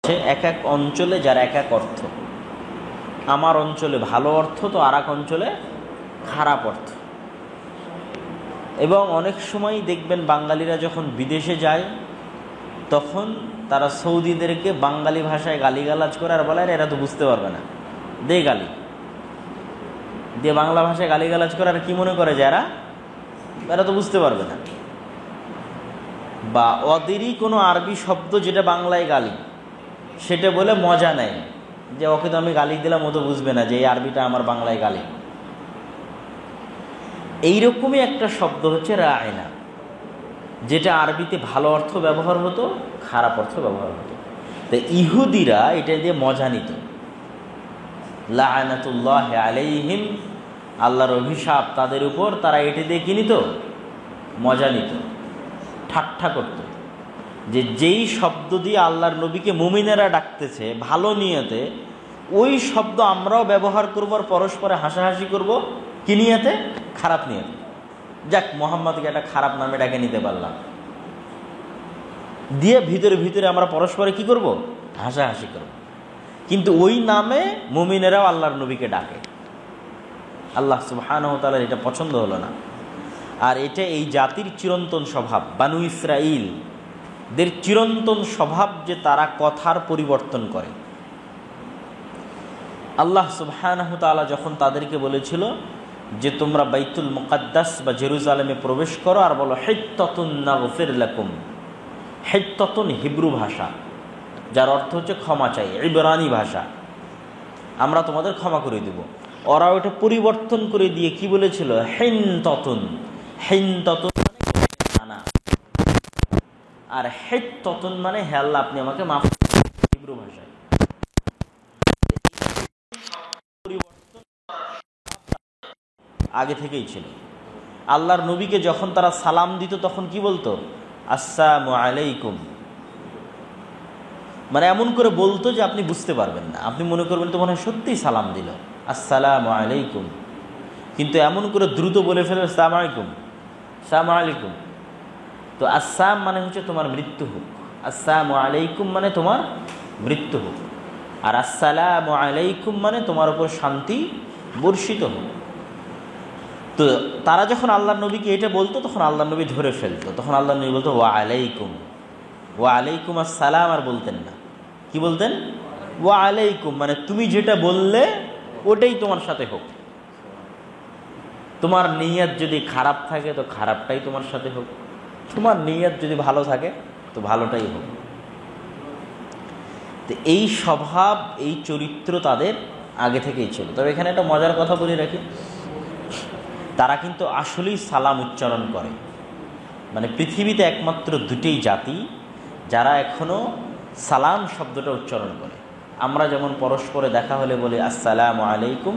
এক এক অঞ্চলে যার এক এক অর্থ। আমার অঞ্চলে ভালো অর্থ তো আর এক অঞ্চলে খারাপ অর্থ। এবং অনেক সময় দেখবেন বাঙালিরা যখন বিদেশে যায় তখন তারা সৌদিদেরকে বাঙালি ভাষায় গালিগালাজ করে আর বলে এরা তো বুঝতে পারবে না, দে গালি দিয়ে বাংলা ভাষায় গালিগালাজ করে আর কি মনে করে যে এরা তো বুঝতে পারবে না। বা ওদেরই কোনো আরবি শব্দ যেটা বাংলায় গালি সেটা বলে মজা নেয় যে ওকে তো আমি গালি দিলাম, ও তো বুঝবে না যে এই আরবিটা আমার বাংলায় গালি। এইরকমই একটা শব্দ হচ্ছে রায়না, যেটা আরবিতে ভালো অর্থ ব্যবহার হতো, খারাপ অর্থ ব্যবহার হতো। তো ইহুদিরা এটা দিয়ে মজা নিত। লাআনাতুল্লাহ আলাইহিম, আল্লাহর অভিশাপ তাদের উপর, তারা এটা দিয়ে কি নিত? মজা নিত, ঠাট্টা করত। যে যেই শব্দ দিয়ে আল্লাহর নবীকে মুমিনেরা ডাকতেছে ভালো নিয়তে, ওই শব্দ আমরাও ব্যবহার করব আর পরস্পরে হাসাহাসি করব কি নিয়তে? খারাপ নিয়তে। যাক, মোহাম্মদকে একটা খারাপ নামে ডাকে নিতে পারলাম দিয়ে ভিতরে ভিতরে আমরা পরস্পরে কি করব? হাসাহাসি করব। কিন্তু ওই নামে মুমিনেরাও আল্লাহর নবীকে ডাকে। আল্লাহ সুবহানাহু ওয়া তাআলার এটা পছন্দ হলো না। আর এটা এই জাতির চিরন্তন স্বভাব, বানু ইসরাঈলদের চিরন্তন স্বভাব যে তারা কথার পরিবর্তন করে। আল্লাহ সুবহানাহু ওয়া তাআলা যখন তাদেরকে বলেছিল যে তোমরা বাইতুল মুকাদ্দাস বা জেরুজালেমে প্রবেশ করো আর বলো হিত্তাতুন নাগফির লাকুম। হিত্তাতুন হিব্রু ভাষা, যার অর্থ হচ্ছে ক্ষমা চাই, ইবরানি ভাষা, আমরা তোমাদের ক্ষমা করে দেব। ওরা ওটা পরিবর্তন করে দিয়ে কি বলেছিল? হিনতাতুন। হিনতাতুন মানে আর হিত্তাতুন মানে হে আল্লাহ আপনি আমাকে মাফ করুন, হিব্রু ভাষায়। আগে থেকেই ছিল। আল্লাহর নবীকে যখন তারা সালাম দিত তখন কি বলতো? আসসালামু আলাইকুম। মানে এমন করে বলতো যে আপনি বুঝতে পারবেন না, আপনি মনে করবেন তো মনে হয় সত্যিই সালাম দিল, আসসালামু আলাইকুম। কিন্তু এমন করে দ্রুত বলে ফেলে আসসালামু আলাইকুম, আসসালামু আলাইকুম। তো আসসালাম মানে হচ্ছে তোমার মৃত্যু হোক, আসসালামু আলাইকুম মানে তোমার মৃত্যু হোক, আর আসসালামু আলাইকুম মানে তোমার উপর শান্তি বর্ষিত হোক। তো তারা যখন আল্লাহর নবীকে এটা বলতো তখন আল্লাহর নবী ধরে ফেলতো, তখন আল্লাহর নবী বলতো ওয়া আলাইকুম, ওয়া আলাইকুম আসসালাম। আর বলতেন না, কি বলতেন? ওয়া আলাইকুম, মানে তুমি যেটা বললে ওটাই তোমার সাথে হোক। তোমার নিয়ত যদি খারাপ থাকে তো খারাপটাই তোমার সাথে হোক, তোমার নিয়ত যদি ভালো থাকে তো ভালোটাই হোক। তো এই স্বভাব, এই চরিত্র তাদের আগে থেকেই ছিল। তবে এখানে একটা মজার কথা বলে রাখি, তারা কিন্তু আসলেই সালাম উচ্চারণ করে। মানে পৃথিবীতে একমাত্র দুটোই জাতি যারা এখনও সালাম শব্দটা উচ্চারণ করে। আমরা যেমন পরস্পরে দেখা হলে বলি আসসালামু আলাইকুম,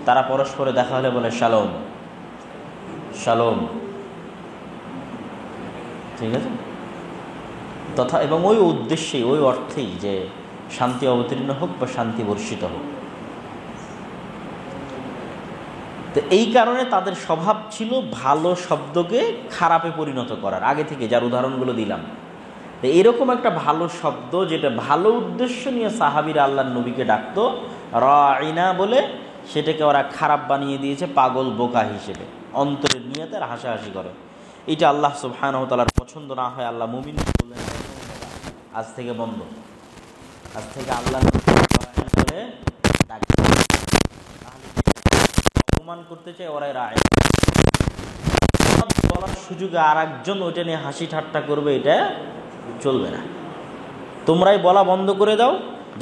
তারা পরস্পরে দেখা হলে বলে শালোম, শালোম। ঠিক আছে? তথা এবং ওই উদ্দেশ্যেই, ওই অর্থেই যে শান্তি অবতীর্ণ হোক বা শান্তি বর্ষিত হোক। তো এই কারণে তাদের স্বভাব ছিল ভালো শব্দকে খারাপে পরিণত করার, আগে থেকে যার উদাহরণগুলো দিলাম। তো এরকম একটা ভালো শব্দ যেটা ভালো উদ্দেশ্য নিয়ে সাহাবীরা আল্লাহর নবীকে ডাকতো রাইনা বলে, সেটাকে ওরা খারাপ বানিয়ে দিয়েছে পাগল বোকা হিসেবে, অন্তরের নিয়তে আর হাসাহাসি করে। এটা আল্লাহ সুবহানাহু ওয়া তাআলার পছন্দ না হয় আল্লাহ মুমিন বললেন আজ থেকে বন্ধ, আজ থেকে আল্লাহ বলে ডাকবে। অপমান করতে চায় ওরাই রায় বলার সুযোগে আর একজন ওইটা নিয়ে হাসি ঠাট্টা করবে, এটা চলবে না। তোমরাই বলা বন্ধ করে দাও,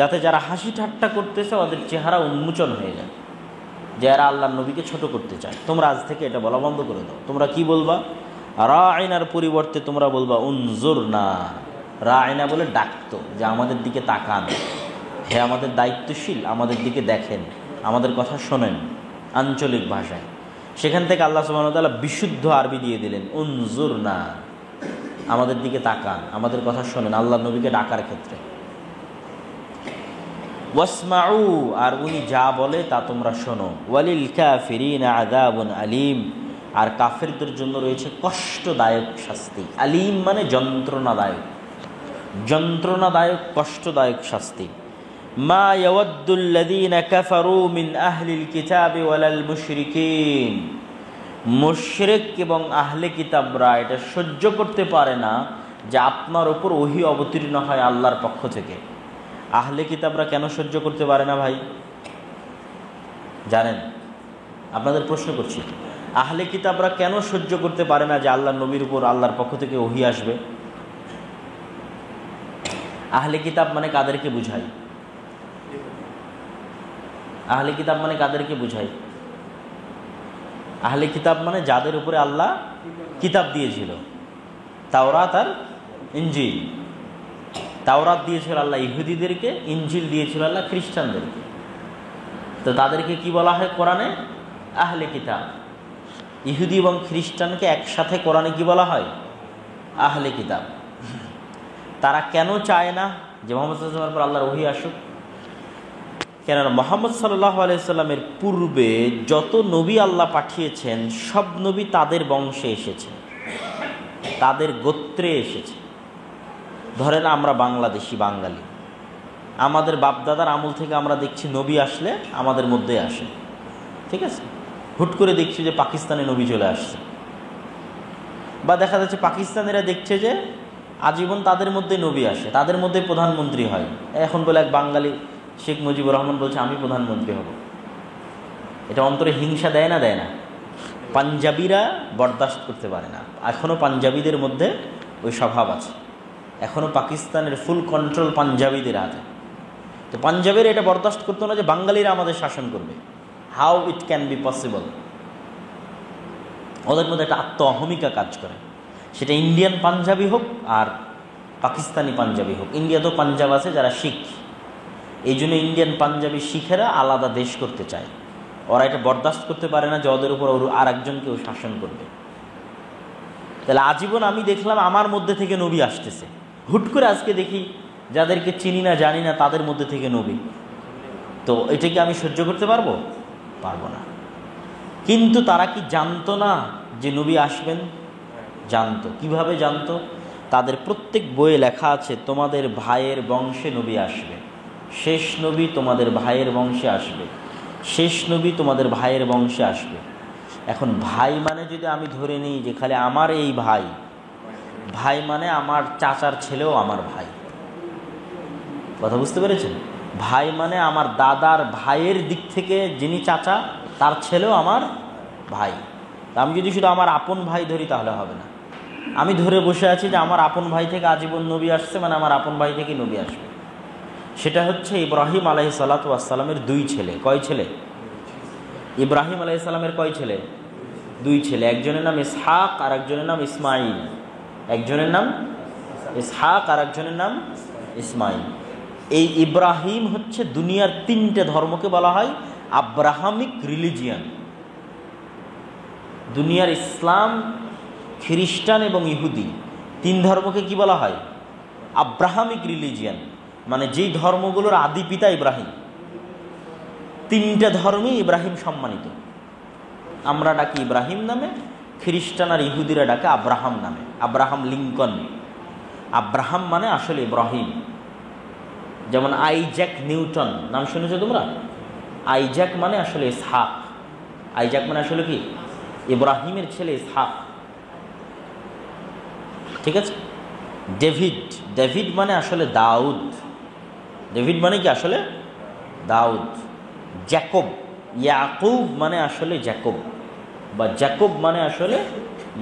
যাতে যারা হাসি ঠাট্টা করতেছে ওদের চেহারা উন্মোচন হয়ে যায়, যারা আল্লাহর নবীকে ছোট করতে চায়। তোমরা আজ থেকে এটা বলা বন্ধ করে দাও। তোমরা কি বলবা? রাইনার পরিবর্তে তোমরা বলবা উনজুরনা। রাইনা বলে ডাকতো যে আমাদের দিকে তাকান, হে আমাদের দায়িত্বশীল, আমাদের দিকে দেখেন, আমাদের কথা শোনেন, আঞ্চলিক ভাষায়। সেখান থেকে আল্লাহ সুবহানাহু ওয়া তাআলা বিশুদ্ধ আরবি দিয়ে দিলেন উনজুরনা, আমাদের দিকে তাকান, আমাদের কথা শোনেন আল্লাহর নবীকে ডাকার ক্ষেত্রে। ওয়াসমাউ, আর উনি যা বলে তা তোমরা শোনো। ওয়ালিল কাফিরিনা আযাবুন আলীম, আর কাফেরদের জন্য রয়েছে কষ্টদায়ক শাস্তি। আলীম মানে যন্ত্রণাদায়ক। যন্ত্রণাদায়ক কষ্টদায়ক শাস্তি। মা ইয়াওয়াদ্দুল্লাযীনা কাফারু মিন আহলিল কিতাবি ওয়ালাল মুশরিকিন, মুশরিক এবং আহলে কিতাবরা এটা সহ্য করতে পারে না যে আপনার উপর ওহী অবতীর্ণ হয় আল্লাহর পক্ষ থেকে। আহলে কিতাবরা কেন সহ্য করতে পারে না ভাই জানেন? আপনাদের প্রশ্ন করছি, আহলে কিতাবরা কেন সহ্য করতে পারে না যে আল্লাহর নবীর উপর আল্লাহর পক্ষ থেকে ওহী আসবে? আহলে কিতাব মানে কাদেরকে বুঝায়? আহলে কিতাব মানে কাদেরকে বুঝায়? আহলে কিতাব মানে যাদের উপরে আল্লাহ কিতাব দিয়েছিল, তাওরাত আর ইনজিল। তাওরাত দিয়েছিল আল্লাহ ইহুদিদেরকে, ইনজিল দিয়েছিল আল্লাহ খ্রিস্টানদেরকে। তো তাদেরকে কি বলা হয় কোরআনে? আহলে কিতাব। ইহুদি এবং খ্রিস্টানকে একসাথে কোরআনে কি বলা হয়? আহলে কিতাব। তারা কেন চায় না যে মুহাম্মদ সাল্লাল্লাহু আলাইহি ওয়াসাল্লামের পর আল্লাহর ওহী আসুক? কেননা মুহাম্মদ সাল্লাল্লাহু আলাইহি ওয়াসাল্লামের পূর্বে যত নবী আল্লাহ পাঠিয়েছেন সব নবী তাদের বংশে এসেছে, তাদের গোত্রে এসেছে। ধরেন আমরা বাংলাদেশি, বাঙালি, আমাদের বাপদাদার আমল থেকে আমরা দেখছি নবী আসলে আমাদের মধ্যে আসে, ঠিক আছে? হুট করে দেখছি যে পাকিস্তানে নবী চলে আসছে, বা দেখা যাচ্ছে পাকিস্তানিরা দেখছে যে আজীবন তাদের মধ্যে নবী আসে, তাদের মধ্যে প্রধানমন্ত্রী হয়। এখন বলে এক বাঙালি শেখ মুজিবুর রহমান বলছে আমি প্রধানমন্ত্রী হব। এটা অন্তরে হিংসা দেয় না? দেয় না? পাঞ্জাবিরা বরদাস্ত করতে পারে না। এখনও পাঞ্জাবিদের মধ্যে ওই স্বভাব আছে, এখনও পাকিস্তানের ফুল কন্ট্রোল পাঞ্জাবিদের হাতে। তো পাঞ্জাবের এটা বরদাস্ত করতো না যে বাঙালিরা আমাদের শাসন করবে। How it can be possible? ওদের মধ্যে একটা আত্ম অহমিকা কাজ করে, সেটা ইন্ডিয়ান পাঞ্জাবি হোক আর পাকিস্তানি পাঞ্জাবি হোক। ইন্ডিয়াতেও পাঞ্জাব আছে যারা শিখ, এই জন্য ইন্ডিয়ান পাঞ্জাবি শিখেরা আলাদা দেশ করতে চায়। ওরা এটা বরদাস্ত করতে পারে না যে ওদের উপর আর একজনকেও শাসন করবে। তাহলে আজীবন আমি দেখলাম আমার মধ্যে থেকে নবী আসতেছে, হুট করে আজকে দেখি যাদেরকে চিনি না জানি না তাদের মধ্যে থেকে নবী। তো এটাকে আমি সহ্য করতে পারবো? পারবো না। কিন্তু তারা কি জানতো না যে নবী আসবেন? জানতো। কিভাবে জানতো? তাদের প্রত্যেক বইয়ে লেখা আছে তোমাদের ভাইয়ের বংশে নবী আসবে, শেষ নবী তোমাদের ভাইয়ের বংশে আসবে, শেষ নবী তোমাদের ভাইয়ের বংশে আসবে। এখন ভাই মানে যদি আমি ধরে নিই যে খালি আমার এই ভাই, ভাই মানে আমার চাচার ছেলেও আমার ভাই। কথা বুঝতে পেরেছেন? ভাই মানে আমার দাদার ভাইয়ের দিক থেকে যিনি চাচা তার ছেলেও আমার ভাই। আমি যদি শুধু আমার আপন ভাই ধরি তাহলে হবে না। আমি ধরে বসে আছি যে আমার আপন ভাই থেকে আজীবন নবী আসছে, মানে আমার আপন ভাই থেকে নবী আসবে। সেটা হচ্ছে ইব্রাহিম আলাইহিসসালাতু ওয়াসসালামের দুই ছেলে। কয় ছেলে? ইব্রাহিম আলাইহিসসালামের কয় ছেলে? দুই ছেলে। একজনের নাম ইসহাক আর একজনের নাম ইসমাইল। একজনের নাম ইসহাক আর একজনের নাম ইসমাইল। এই ইব্রাহিম হচ্ছে দুনিয়ার তিনটে ধর্মকে বলা হয় আব্রাহামিক রিলিজিয়ান। দুনিয়ার ইসলাম, খ্রিস্টান এবং ইহুদি তিন ধর্মকে কি বলা হয়? Abrahamic religion. মানে যেই ধর্মগুলোর আদি পিতা ইব্রাহিম। তিনটা ধর্মেই ইব্রাহিম সম্মানিত। আমরা ডাকি ইব্রাহিম নামে, খ্রিস্টান আর ইহুদিরা ডাকে আব্রাহাম নামে। Abraham Lincoln. আব্রাহাম মানে আসলে ইব্রাহিম। যেমন আইজ্যাক নিউটন নাম শুনেছো তোমরা? আইজ্যাক মানে আসলে ইসহাক। আইজ্যাক মানে আসলে কি? ইব্রাহিমের ছেলে ইসহাক, ঠিক আছে? ডেভিড, ডেভিড মানে আসলে দাউদ। ডেভিড মানে কি? আসলে দাউদ। জ্যাকব, ইয়াকুব মানে আসলে জ্যাকব, বা জ্যাকব মানে আসলে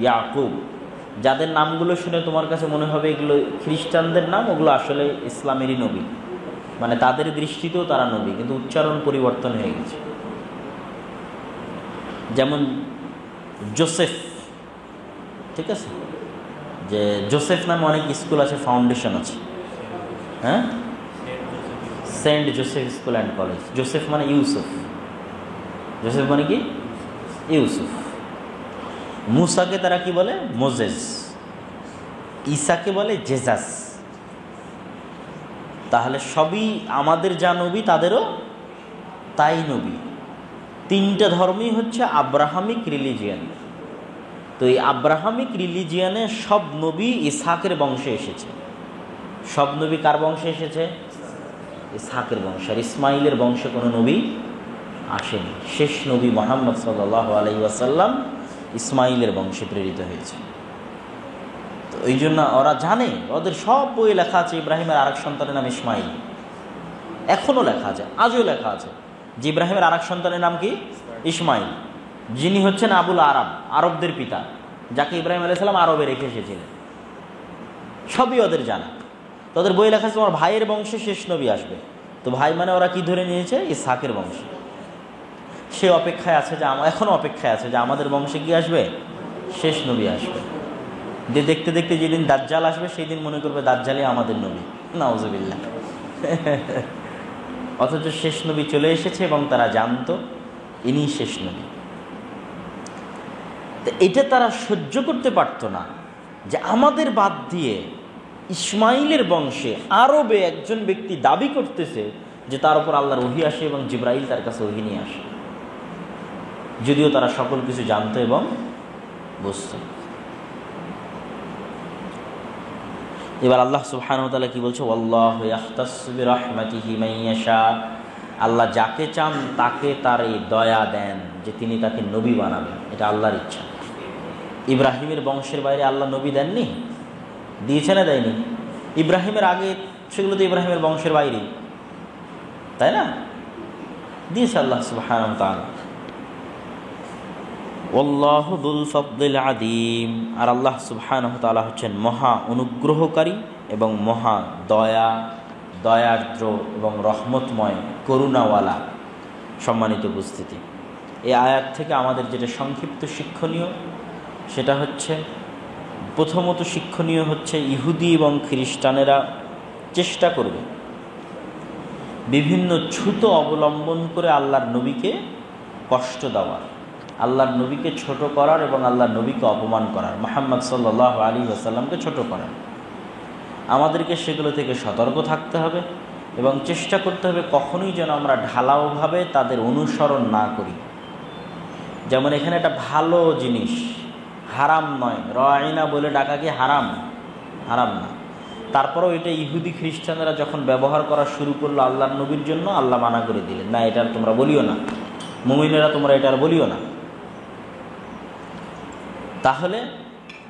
ইয়াকুব। যাদের নামগুলো শুনে তোমার কাছে মনে হবে এগুলো খ্রিস্টানদের নাম, ওগুলো আসলে ইসলামেরই নবী। মানে তাদের দৃষ্টিতেও তারা নবী, কিন্তু উচ্চারণ পরিবর্তন হয়ে গেছে। যেমন জোসেফ, ঠিক আছে? যে জোসেফ নামে অনেক স্কুল আছে, ফাউন্ডেশন আছে, হ্যাঁ? Saint Joseph school and college. Joseph মানে ইউসুফ। জোসেফ মানে কি? ইউসুফ। মুসাকে তারা কি বলে? মোজেস। ঈসাকে বলে জেসাস। তাহলে সবই আমাদের যা নবী তাদেরও তাই নবী। তিনটা ধর্মই হচ্ছে আব্রাহামিক রিলিজিয়ান। তো এই আব্রাহামিক রিলিজিয়ানে সব নবী ইসহাকের বংশে এসেছে। সব নবী কার বংশে এসেছে? ইসহাকের বংশ। আর ইসমাইলের বংশে কোনো নবী আসেনি। শেষ নবী মুহাম্মদ সাল্লাল্লাহু আলাইহি ওয়াসাল্লাম ইসমাইলের বংশে প্রেরিত হয়েছে। তো এই জন্য ওরা জানে, ওদের সব বইয়ে লেখা আছে ইব্রাহিমের আরেক সন্তানের নাম ইসমাইল। এখনও লেখা আছে, আজও লেখা আছে যে ইব্রাহিমের আরেক সন্তানের নাম কি? ইসমাইল, যিনি হচ্ছেন আবুল আরব, আরবদের পিতা, যাকে ইব্রাহিম আলাইহিস সালাম আরবে রেখে এসেছিলেন। সবই ওদের জানা। তো ওদের বই লেখা আছে তোমার ভাইয়ের বংশে শেষ নবী আসবে। তো ভাই মানে ওরা কি ধরে নিয়েছে? ইসহাকের বংশ। সে অপেক্ষায় আছে যে, এখনও অপেক্ষায় আছে যে আমাদের বংশে কি আসবে? শেষ নবী আসবে। যে দেখতে দেখতে যেদিন দাজ্জাল আসবে সেই দিন মনে করবে দাজ্জালই আমাদের নবী। নাউজুবিল্লাহ। অথচ শেষ নবী চলে এসেছে এবং তারা জানতো ইনি শেষ নবী। তো এটা তারা সহ্য করতে পারত না যে আমাদের বাদ দিয়ে ইসমাইলের বংশে আরবে একজন ব্যক্তি দাবি করতেছে যে তার উপর আল্লাহর ওহী আসে এবং জিবরাইল তার কাছে ওহী নিয়ে আসে, যদিও তারা সকল কিছু জানতো এবং বুঝত। এবার আল্লাহ সুবহানাহু ওয়া তাআলা কি বলছে? ওয়াল্লাহু ইয়াখতাসসু বিরাহমাতিহি মান ইয়াশা। আল্লাহ যাকে চান তাকে তার এই দয়া দেন যে তিনি তাকে নবী বানাবেন, এটা আল্লাহর ইচ্ছা। ইব্রাহিমের বংশের বাইরে আল্লাহ নবী দেননি? দিয়েছে না দেয়নি? ইব্রাহিমের আগে সেগুলো তো ইব্রাহিমের বংশের বাইরে, তাই না? দিয়েছে আল্লাহ সুবহানাহু ওয়া তাআলা। আল্লাহু যুল ফাদলিল আযীম। আর আল্লাহ সুবহানাহু ওয়া তাআলা হচ্ছেন মহা অনুগ্রহকারী এবং মহা দয়ার্দ্র এবং রহমতময়, করুণাওয়ালা। সম্মানিত উপস্থিতি, এই আয়াত থেকে আমাদের যেটা সংক্ষিপ্ত শিক্ষণীয় সেটা হচ্ছে, প্রথমত শিক্ষণীয় হচ্ছে ইহুদি এবং খ্রিস্টানেরা চেষ্টা করবে বিভিন্ন ছুতো অবলম্বন করে আল্লাহর নবীকে কষ্ট দেওয়ার, আল্লাহর নবীকে ছোট করার এবং আল্লাহর নবীকে অপমান করার, মুহাম্মদ সাল্লাল্লাহু আলাইহি ওয়াসাল্লামকে ছোট করার। আমাদেরকে সেগুলো থেকে সতর্ক থাকতে হবে এবং চেষ্টা করতে হবে কখনোই যেন আমরা ঢালাওভাবে তাদের অনুসরণ না করি। যেমন এখানে একটা ভালো জিনিস, হারাম নয়, রাইনা বলে ডাকা কি হারাম? হারাম না। তারপরেও এটা ইহুদি খ্রিস্টানরা যখন ব্যবহার করা শুরু করলো আল্লাহর নবীর জন্য, আল্লাহ মানা করে দিলেন, না এটা তোমরা বলিও না, মুমিনেরা তোমরা এটা আর বলিও না। তাহলে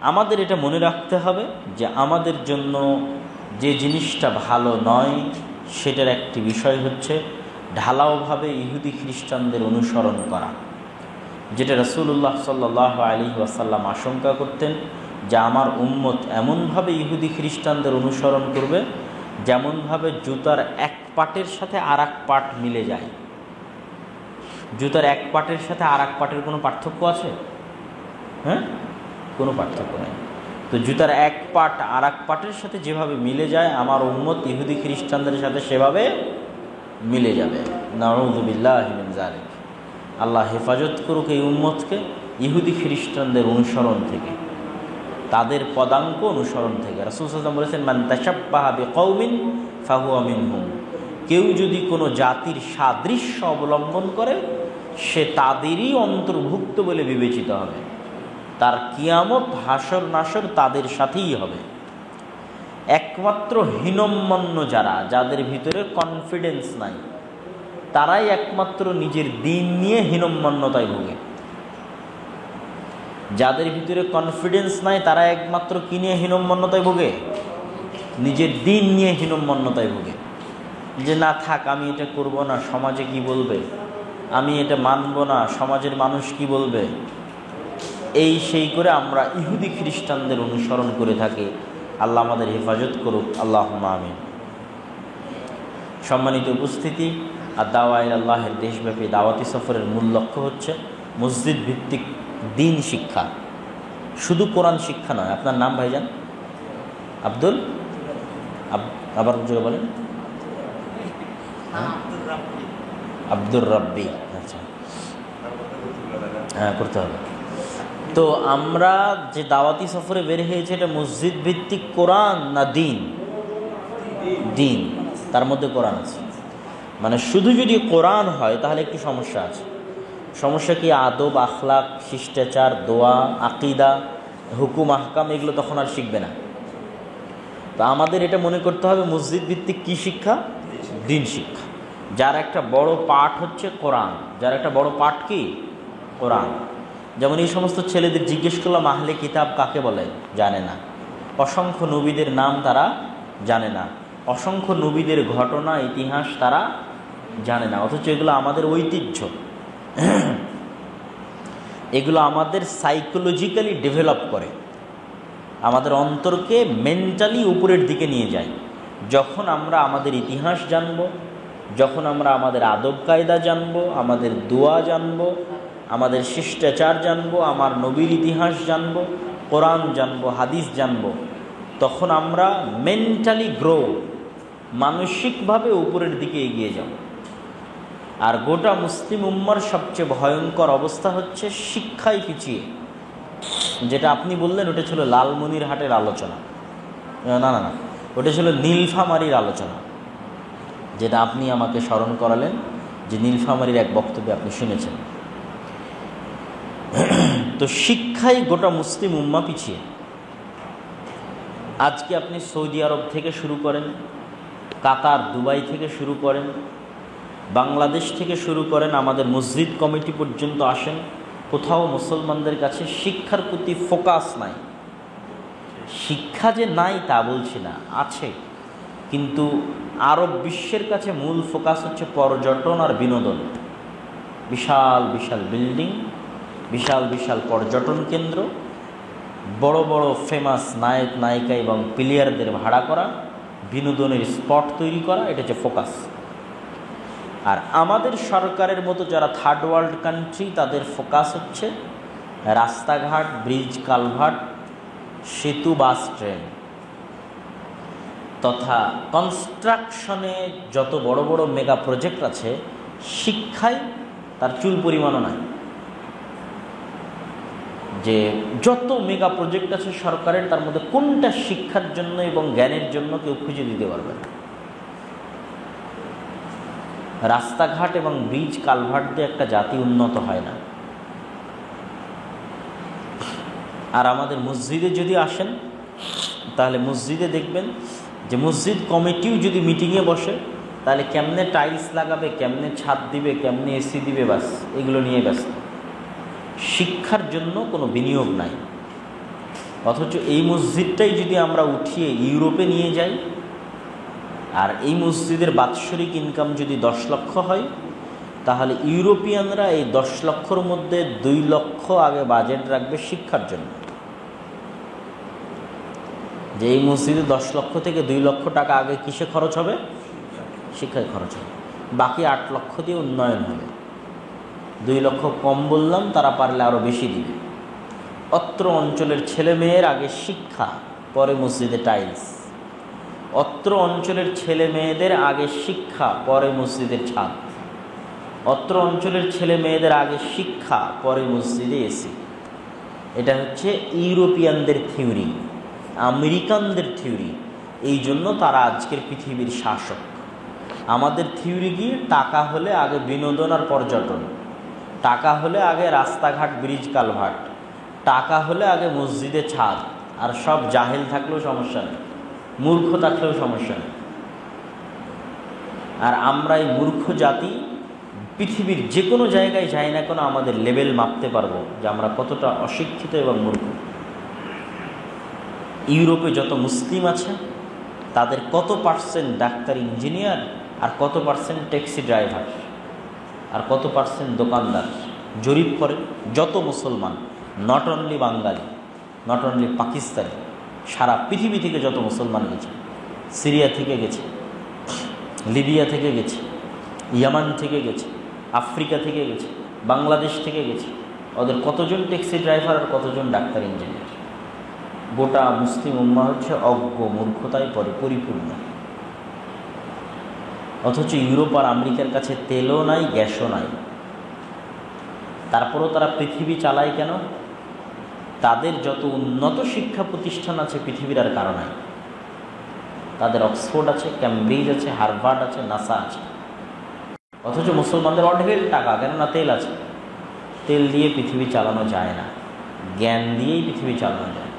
আমাদের এটা মনে রাখতে হবে যে আমাদের জন্য যে জিনিসটা ভালো নয় সেটার একটি বিষয় হচ্ছে ঢালাওভাবে ইহুদি খ্রিস্টানদের অনুসরণ করা, যেটা রাসূলুল্লাহ সাল্লাল্লাহু আলাইহি ওয়াসাল্লাম আশঙ্কা করতেন যে আমার উম্মত এমনভাবে ইহুদি খ্রিস্টানদের অনুসরণ করবে যেমনভাবে জুতার এক পাটের সাথে আর এক পাট মিলে যায়। জুতার এক পাটের সাথে আর এক পাটের কোনো পার্থক্য আছে? হ্যাঁ, কোনো পার্থক্য নেই। তো জুতার এক পাট আর এক পাটের সাথে যেভাবে মিলে যায় আমার উম্মত ইহুদি খ্রিস্টানদের সাথে সেভাবে মিলে যাবে। নাউযু বিল্লাহি মিন যালিক। আল্লাহ হেফাজত করুক এই উম্মতকে ইহুদি খ্রিস্টানদের অনুসরণ থেকে, তাদের পদাঙ্ক অনুসরণ থেকে। রাসূল সাল্লাল্লাহু আলাইহি ওয়াসাল্লাম বলেছেন, মান তাশাব্বাহা বিকওমিন ফাহুয়া মিনহুম। কেউ যদি কোনো জাতির সাদৃশ্য অবলম্বন করে সে তাদেরই অন্তর্ভুক্ত বলে বিবেচিত হবে। তার কিয়ামত হাসর নাসর তাদের সাথেই হবে। একমাত্র হীনম্মন্য যারা, যাদের ভিতরে কনফিডেন্স নাই, তারাই একমাত্র নিজের দিন নিয়ে হীনম্মন্যতায় ভোগে। যাদের ভিতরে কনফিডেন্স নাই তারা একমাত্র কি নিয়ে হীনম্মন্যতায় ভোগে? নিজের দিন নিয়ে হীনম্মন্যতায় ভোগে। যে না থাক, আমি এটা করব না, সমাজে কি বলবে, আমি এটা মানব না, সমাজের মানুষ কি বলবে, এই সেই করে আমরা ইহুদি খ্রিস্টানদের অনুসরণ করে থাকি। আল্লাহ আমাদের হেফাজত করুক, আল্লাহুম্মা আমিন। সম্মানিত উপস্থিতি, আর দাওয়া ইলা আল্লাহের দেশব্যাপী দাওয়াতি সফরের মূল লক্ষ্য হচ্ছে মসজিদ ভিত্তিক দিন শিক্ষা, শুধু কোরআন শিক্ষা নয়। আপনার নাম ভাইজান? আব্দুল, আবার জোরে বলেন। আব্দুর রাব্বি। আচ্ছা, হ্যাঁ করতে হবে। তো আমরা যে দাওয়াতি সফরে বের হয়েছে এটা মসজিদ ভিত্তিক কোরআন না দিন? দিন, তার মধ্যে কোরআন আছে। মানে শুধু যদি কোরআন হয় তাহলে একটু সমস্যা আছে। সমস্যা কি? আদব, আখলাক, শিষ্টাচার, দোয়া, আকিদা, হুকুম, আহকাম এগুলো তখন আর শিখবে না। তো আমাদের এটা মনে করতে হবে মসজিদ ভিত্তিক কী শিক্ষা? দিন শিক্ষা। যার একটা বড় পাঠ হচ্ছে কোরআন, যার একটা বড় পাঠ কি? কোরআন। যেমন এই সমস্ত ছেলেদের জিজ্ঞেস করলাম আহলে কিতাব কাকে বলে, জানে না। অসংখ্য নবীদের নাম তারা জানে না, অসংখ্য নবীদের ঘটনা ইতিহাস তারা জানে না, অথচ এগুলো আমাদের ঐতিহ্য, এগুলো আমাদের সাইকোলজিক্যালি ডেভেলপ করে, আমাদের অন্তরকে মেন্টালি উপরের দিকে নিয়ে যায়। যখন আমরা আমাদের ইতিহাস জানব, যখন আমরা আমাদের আদব কায়দা জানব, আমাদের দোয়া জানব, আমাদের শিষ্টাচার জানব, আমার নবীর ইতিহাস জানব, কোরআন জানব, হাদিস জানব, তখন আমরা মেন্টালি গ্রো, মানসিকভাবে উপরের দিকে এগিয়ে যাব। আর গোটা মুসলিম উম্মার সবচেয়ে ভয়ঙ্কর অবস্থা হচ্ছে শিক্ষায় পিছিয়ে। যেটা আপনি বললেন ওটা ছিল লালমনিরহাটের আলোচনা, না না না, ওটা ছিল নীলফামারীর আলোচনা, যেটা আপনি আমাকে স্মরণ করালেন যে নীলফামারীর এক বক্তব্যে আপনি শুনেছেন। তো শিক্ষায় গোটা মুসলিম উম্মা পিছিয়ে। আজকে আপনি সৌদি আরব থেকে শুরু করেন, কাতার, দুবাই থেকে শুরু করেন, বাংলাদেশ থেকে শুরু করেন, আমাদের মসজিদ কমিটি পর্যন্ত আসেন, কোথাও মুসলমানদের কাছে শিক্ষার প্রতি ফোকাস নাই। শিক্ষা যে নাই তা বলছি না, আছে, কিন্তু আরব বিশ্বের কাছে মূল ফোকাস হচ্ছে পর্যটন আর বিনোদন। বিশাল বিশাল বিল্ডিং, বিশাল বিশাল পর্যটন কেন্দ্র, বড় বড় ফেমাস নায়ক নায়িকা এবং প্লেয়ারদের ভাড়া করা, বিনোদনের স্পট তৈরি করা, এটা হচ্ছে ফোকাস। আর আমাদের সরকারের মতো যারা থার্ড ওয়ার্ল্ড কান্ট্রি, তাদের ফোকাস হচ্ছে রাস্তাঘাট, ব্রিজ, কালভার্ট, সেতু, বাস, ট্রেন তথা কনস্ট্রাকশনে যত বড় বড় মেগা প্রজেক্ট আছে, শিক্ষায় তার চুল পরিমাণও নাই। যে যত মেগা প্রজেক্ট আছে সরকারের, তার মধ্যে কোনটা শিক্ষার জন্য এবং জ্ঞানের জন্য কেউ খুঁজে দিতে পারবে না। রাস্তাঘাট এবং ব্রিজ, কালভার্ট দিয়ে একটা জাতি উন্নত হয় না। আর আমাদের মসজিদে যদি আসেন, তাহলে মসজিদে দেখবেন যে মসজিদ কমিটিও যদি মিটিংয়ে বসে, তাহলে কেমনে টাইলস লাগাবে, কেমনে ছাদ দিবে, কেমনে এসি দিবে, বাস এগুলো নিয়ে ব্যস্ত। শিক্ষার জন্য কোনো বিনিয়োগ নাই। অথচ এই মসজিদটাই যদি আমরা উঠিয়ে ইউরোপে নিয়ে যাই, আর এই মসজিদের বাৎসরিক ইনকাম যদি 10 লক্ষ হয়, তাহলে ইউরোপিয়ানরা এই 10 লক্ষর মধ্যে 2 লক্ষ আগে বাজেট রাখবে শিক্ষার জন্য। যে এই মসজিদে 10 লক্ষ থেকে 2 লক্ষ টাকা আগে কিসে খরচ হবে? শিক্ষায় খরচ হবে। বাকি 8 লক্ষ দিয়ে উন্নয়ন হবে। 2 লক্ষ কম বললাম, তারা পারলে আরও বেশি দিবে। অত্র অঞ্চলের ছেলে মেয়ের আগে শিক্ষা, পরে মসজিদে টাইলস। অত্র অঞ্চলের ছেলে মেয়েদের আগে শিক্ষা, পরে মসজিদের ছাদ। অত্র অঞ্চলের ছেলে মেয়েদের আগে শিক্ষা, পরে মসজিদে এসি। এটা হচ্ছে ইউরোপিয়ানদের থিওরি, আমেরিকানদের থিওরি। এই জন্য তারা আজকের পৃথিবীর শাসক। আমাদের থিওরি কি? টাকা হলে আগে বিনোদন আর পর্যটন, টাকা হলে আগে রাস্তাঘাট, ব্রিজ, কালভার্ট, টাকা হলে আগে মসজিদে ছাদ। আর সব জাহেল থাকলেও সমস্যা নেই, মূর্খ থাকলেও সমস্যা নেই। আর আমরা এই মূর্খ জাতি পৃথিবীর যে কোনো জায়গায় যাই না কেন, আমাদের লেভেল মাপতে পারবো যে আমরা কতটা অশিক্ষিত এবং মূর্খ। ইউরোপে যত মুসলিম আছে, তাদের কত পার্সেন্ট ডাক্তার, ইঞ্জিনিয়ার, আর কত পার্সেন্ট ট্যাক্সি ড্রাইভার, আর কত পার্সেন্ট দোকানদার? জরিপ করে যত মুসলমান, not only Bengali, not only Pakistani, সারা পৃথিবী থেকে যত মুসলমান গেছে, সিরিয়া থেকে গেছে, লিবিয়া থেকে গেছে, ইয়ামান থেকে গেছে, আফ্রিকা থেকে গেছে, বাংলাদেশ থেকে গেছে, ওদের কতজন ট্যাক্সি ড্রাইভার আর কতজন ডাক্তার, ইঞ্জিনিয়ার? গোটা মুসলিম উম্মাহ হচ্ছে অজ্ঞ, মূর্খতায় পরিপূর্ণ। অথচ ইউরোপ আর আমেরিকার কাছে তেলও নাই, গ্যাসও নাই, তারপরও তারা পৃথিবী চালায় কেন? তাদের যত উন্নত শিক্ষা প্রতিষ্ঠান আছে পৃথিবীর আর কারো নাই। তাদের অক্সফোর্ড আছে, ক্যামব্রিজ আছে, হার্ভার্ড আছে, নাসা আছে। অথচ মুসলমানদের অঢেল টাকা, কেননা তেল আছে। তেল দিয়ে পৃথিবী চালানো যায় না, জ্ঞান দিয়েই পৃথিবী চালানো যায়।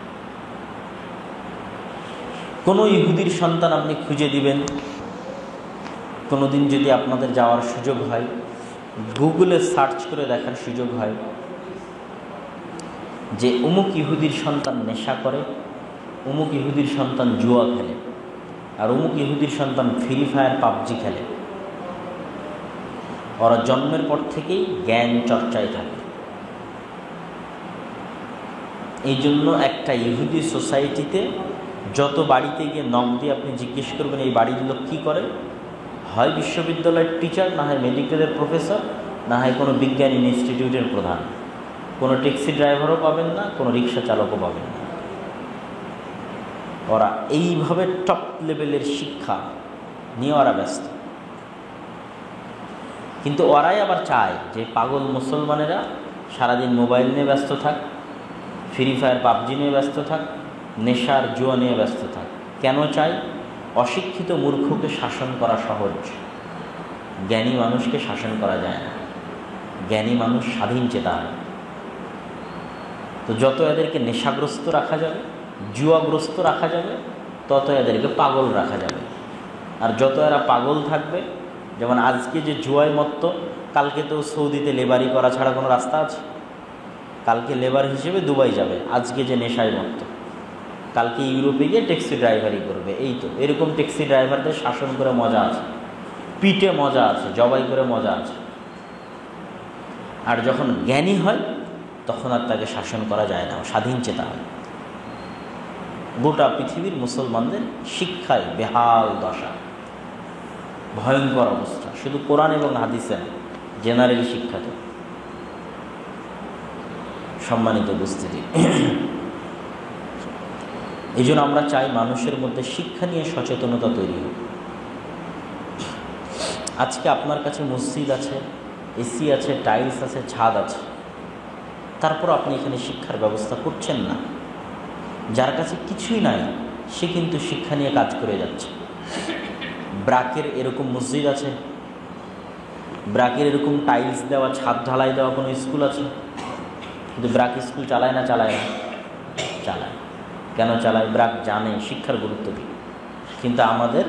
কোনো ইহুদির সন্তান আপনি খুঁজে দিবেন, কোনো দিন যদি আপনাদের যাওয়ার সুযোগ হয়, গুগলে সার্চ করে দেখার সুযোগ হয় যে অমুক ইহুদির সন্তান নেশা করে, অমুক ইহুদির সন্তান জুয়া খেলে, আর অমুক ইহুদির সন্তান ফ্রি ফায়ার পাবজি খেলে, ওরা জন্মের পর থেকেই জ্ঞান চর্চায় থাকে। এই জন্য একটা ইহুদি সোসাইটিতে যত বাড়িতে গিয়ে নখ দিয়ে আপনি জিজ্ঞেস করবেন এই বাড়ির লোক কী করে, হয় বিশ্ববিদ্যালয়ের টিচার, না হয় মেডিকেলের প্রফেসর, না হয় কোনো বিজ্ঞান ইনস্টিটিউটের প্রধান। কোনো ট্যাক্সি ড্রাইভারও পাবেন না, কোনো রিক্সা চালকও পাবেন না। ওরা এইভাবে টপ লেভেলের শিক্ষা নিয়ে ওরা ব্যস্ত। কিন্তু ওরাই আবার চায় যে পাগল মুসলমানেরা সারাদিন মোবাইল নিয়ে ব্যস্ত থাক, ফ্রি ফায়ার পাবজি নিয়ে ব্যস্ত থাক, নেশার জুয়া নিয়ে ব্যস্ত থাক। কেন চাই? অশিক্ষিত মূর্খকে শাসন করা সহজ, জ্ঞানী মানুষকে শাসন করা যায় না। জ্ঞানী মানুষ স্বাধীন চেতা হয়। তো যত এদেরকে নেশাগ্রস্ত রাখা যাবে, জুয়াগ্রস্ত রাখা যাবে, তত এদেরকে পাগল রাখা যাবে। আর যত এরা পাগল থাকবে, যেমন আজকে যে জুয়ায় মত্ত, কালকে তো সৌদিতে লেবারি করা ছাড়া কোনো রাস্তা আছে? কালকে লেবার হিসেবে দুবাই যাবে। আজকে যে নেশায় মত্ত, কালকে ইউরোপে গিয়ে ট্যাক্সি ড্রাইভারি করবে। এই তো এরকম ট্যাক্সি ড্রাইভারদের শাসন করে মজা আছে, পিটে মজা আছে, জবাই করে মজা আছে। আর যখন জ্ঞানী হয় তখন আর তাকে শাসন করা যায় না, স্বাধীন চেতা হয়। গোটা পৃথিবীর মুসলমানদের শিক্ষায় বেহাল দশা, ভয়ঙ্কর অবস্থা। শুধু কোরআন এবং হাদিসে না, জেনারেল শিক্ষাতে। সম্মানিত উপস্থিতি, এই জন্য আমরা চাই মানুষের মধ্যে শিক্ষা নিয়ে সচেতনতা তৈরি হোক। আজকে আপনার কাছে মসজিদ আছে, এসি আছে, টাইলস আছে, ছাদ আছে, তারপর আপনি এখানে শিক্ষার ব্যবস্থা করছেন না। যার কাছে কিছুই নাই সে কিন্তু শিক্ষা নিয়ে কাজ করে যাচ্ছে। ব্রাকের এরকম মসজিদ আছে, ব্রাকের এরকম টাইলস দেওয়া, ছাদ ঢালাই দেওয়া কোনো স্কুল আছে? কিন্তু ব্রাক স্কুল চালায় না? চালায় না? চালায়। কেন চালায়? ব্রাক জানে শিক্ষার গুরুত্ব কী। কিন্তু আমাদের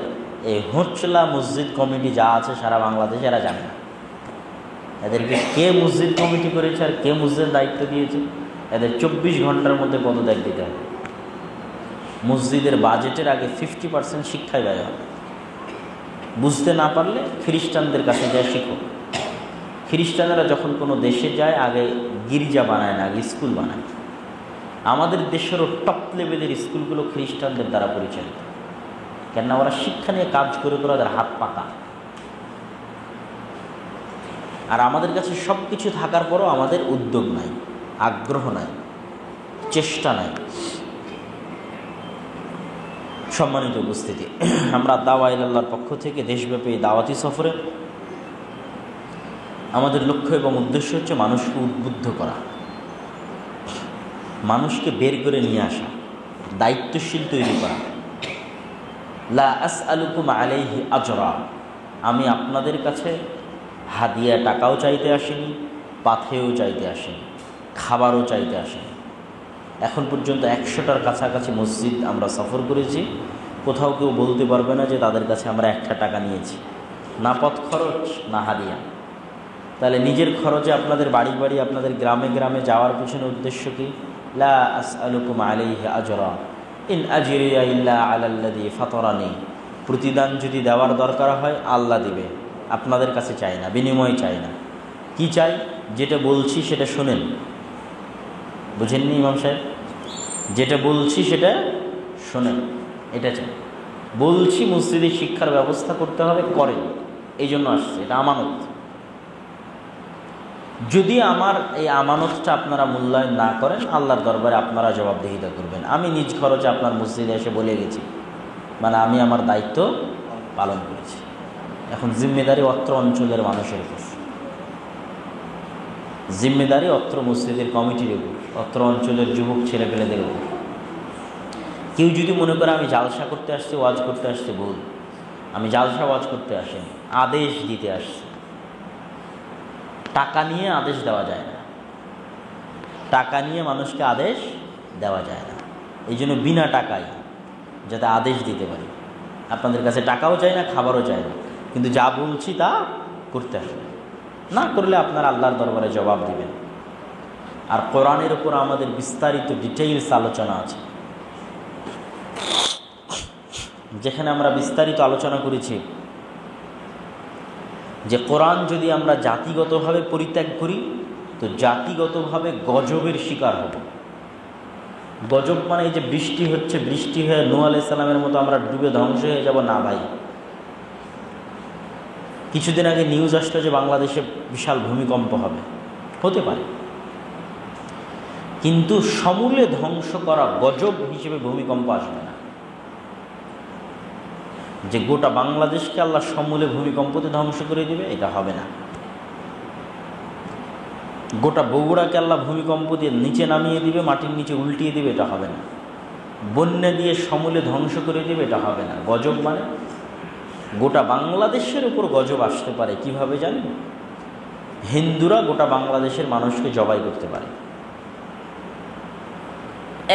এই হোঁচলা মসজিদ কমিটি যা আছে সারা বাংলাদেশে, এরা জানে না। এদেরকে কে মসজিদ কমিটি করেছে আর কে মসজিদের দায়িত্ব দিয়েছে, এদের 24 ঘন্টার মধ্যে পদত্যাগ দিতে হবে। মসজিদের বাজেটের আগে 50% শিক্ষায় ব্যয় হয়। বুঝতে না পারলে খ্রিস্টানদের কাছে যায় শিখো। খ্রিস্টানেরা যখন কোনো দেশে যায় আগে গির্জা বানায় না, আগে স্কুল বানায়। আমাদের দেশেরও টপ লেভেলের স্কুলগুলো খ্রিস্টানদের দ্বারা পরিচালিত। কেননা ওরা শিক্ষা নিয়ে কাজ করে করে ওদের হাত পাকা। আর আমাদের কাছে সব কিছু থাকার পরও আমাদের উদ্যোগ নাই, আগ্রহ নাই, চেষ্টা নাই। সম্মানিত উপস্থিতি, আমরা দাওয়া ইলাল্লাহর পক্ষ থেকে দেশব্যাপী দাওয়াতি সফরে আমাদের লক্ষ্য এবং উদ্দেশ্য হচ্ছে মানুষকে উদ্বুদ্ধ করা, মানুষকে বের করে নিয়ে আসা, দায়িত্বশীল তৈরি করা। লা আসআলুকুম আলাইহি আজরা, আমি আপনাদের কাছে হাদিয়া টাকাও চাইতে আসিনি, পাথেও চাইতে আসিনি, খাবারও চাইতে আসিনি। এখন পর্যন্ত 100টার কাছাকাছি মসজিদ আমরা সফর করেছি। কোথাও কেউ বলতে পারবে না যে তাদের কাছে আমরা 1টা টাকা নিয়েছি, না পথ খরচ না হাদিয়া। তাহলে নিজের খরচে আপনাদের বাড়ি বাড়ি, আপনাদের গ্রামে গ্রামে যাওয়ার পিছনে উদ্দেশ্য কি? লা আসআলুকুম আলাইহি আজরা ইন আজরিয়া ইল্লা আলাল্লাযী ফাতারানি। প্রতিদান যদি দেওয়ার দরকার হয় আল্লাহ দিবে, আপনাদের কাছে চাই না, বিনিময় চাই না। কি চাই? যেটা বলছি সেটা শোনেন। বুঝেননি ইমাম সাহেব? যেটা বলছি সেটা শোনেন, এটা চাই। বলছি মসজিদে শিক্ষার ব্যবস্থা করতে হবে, করেন, এই জন্য আসছে, এটা আমানত। যদি আমার এই আমানতটা আপনারা মূল্যায়ন না করেন, আল্লাহর দরবারে আপনারা জবাবদিহিতা করবেন। আমি নিজ খরচে আপনার মসজিদে এসে বলে গেছি, মানে আমি আমার দায়িত্ব পালন করেছি। এখন জিম্মেদারি অত্র অঞ্চলের মানুষের উপর, জিম্মেদারি অত্র মসজিদের কমিটির উপর, অত্র অঞ্চলের যুবক ছেলেপেলেদের উপর। কেউ যদি মনে করে আমি জালসা করতে আসছি, ওয়াজ করতে আসছি, ভুল। আমি জালসা ওয়াজ করতে আসিনি, আদেশ দিতে আসছি। টাকা নিয়ে আদেশ দেওয়া যায় না, টাকা নিয়ে মানুষকে আদেশ দেওয়া যায় না। এই জন্য বিনা টাকায় যাতে আদেশ দিতে পারি। আপনাদের কাছে টাকাও চাই না, খাবারও চাই না, কিন্তু যা বলছি তা করতে হবে। না করলে আপনারা আল্লাহর দরবারে জবাব দিবেন। আর কোরআনের উপর আমাদের বিস্তারিত ডিটেইলস আলোচনা আছে, যেখানে আমরা বিস্তারিত আলোচনা করেছি যে কোরআন যদি আমরা জাতিগতভাবে পরিত্যাগ করি তো জাতিগতভাবে গজবের শিকার হব। গজব মানে এই যে বৃষ্টি হচ্ছে, বৃষ্টি হয়ে নূহ আলাইহিস সালামের মতো আমরা ডুবে ধ্বংস হয়ে যাব না ভাই। কিছুদিন আগে নিউজ আসলো যে বাংলাদেশে বিশাল ভূমিকম্প হবে, হতে পারে, কিন্তু সমূলে ধ্বংস করা গজব হিসেবে ভূমিকম্প আসবে না। যে গোটা বাংলাদেশকে আল্লাহ সমূলে ভূমিকম্পতে ধ্বংস করে দিবে, এটা হবে না। গোটা বগুড়াকে আল্লাহ ভূমিকম্প দিয়ে নিচে নামিয়ে দিবে, মাটির নিচে উল্টিয়ে দিবে, এটা হবে না। বন্যা দিয়ে সমূলে ধ্বংস করে দেবে, এটা হবে না। গজব মানে গোটা বাংলাদেশের উপর গজব আসতে পারে। কিভাবে জানেন? হিন্দুরা গোটা বাংলাদেশের মানুষকে জবাই করতে পারে,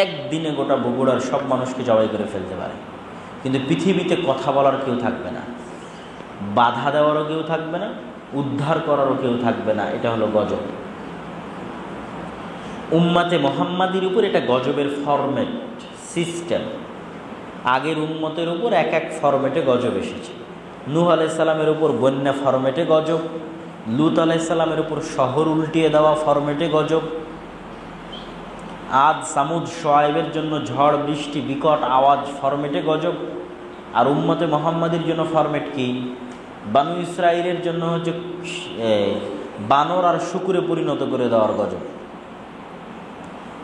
একদিনে গোটা বগুড়ার সব মানুষকে জবাই করে ফেলতে পারে, কিন্তু পৃথিবীতে কথা বলার কেউ থাকবে না, বাধা দেওয়ারও কেউ থাকবে না, উদ্ধার করারও কেউ থাকবে না। এটা হলো গজব। উম্মতে মুহাম্মাদির উপর এটা গজবের ফরম্যাট সিস্টেম। আগের উম্মতের উপর এক এক ফরম্যাটে গজব এসেছে। নূহ আলাইহিস সালামের উপর বন্যা ফরম্যাটে গজব, লূত আলাইহিস সালামের উপর শহর উল্টিয়ে দেওয়া ফরম্যাটে গজব, আদ সামুদ শোয়াইবের জন্য ঝড় বৃষ্টি বিকট আওয়াজ ফরম্যাটে গজব। আর উম্মতে মুহাম্মাদির জন্য ফরম্যাট কি? বানু ইসরাইলের জন্য হচ্ছে বানর আর শুকুরে পরিণত করে দেওয়ার গজব।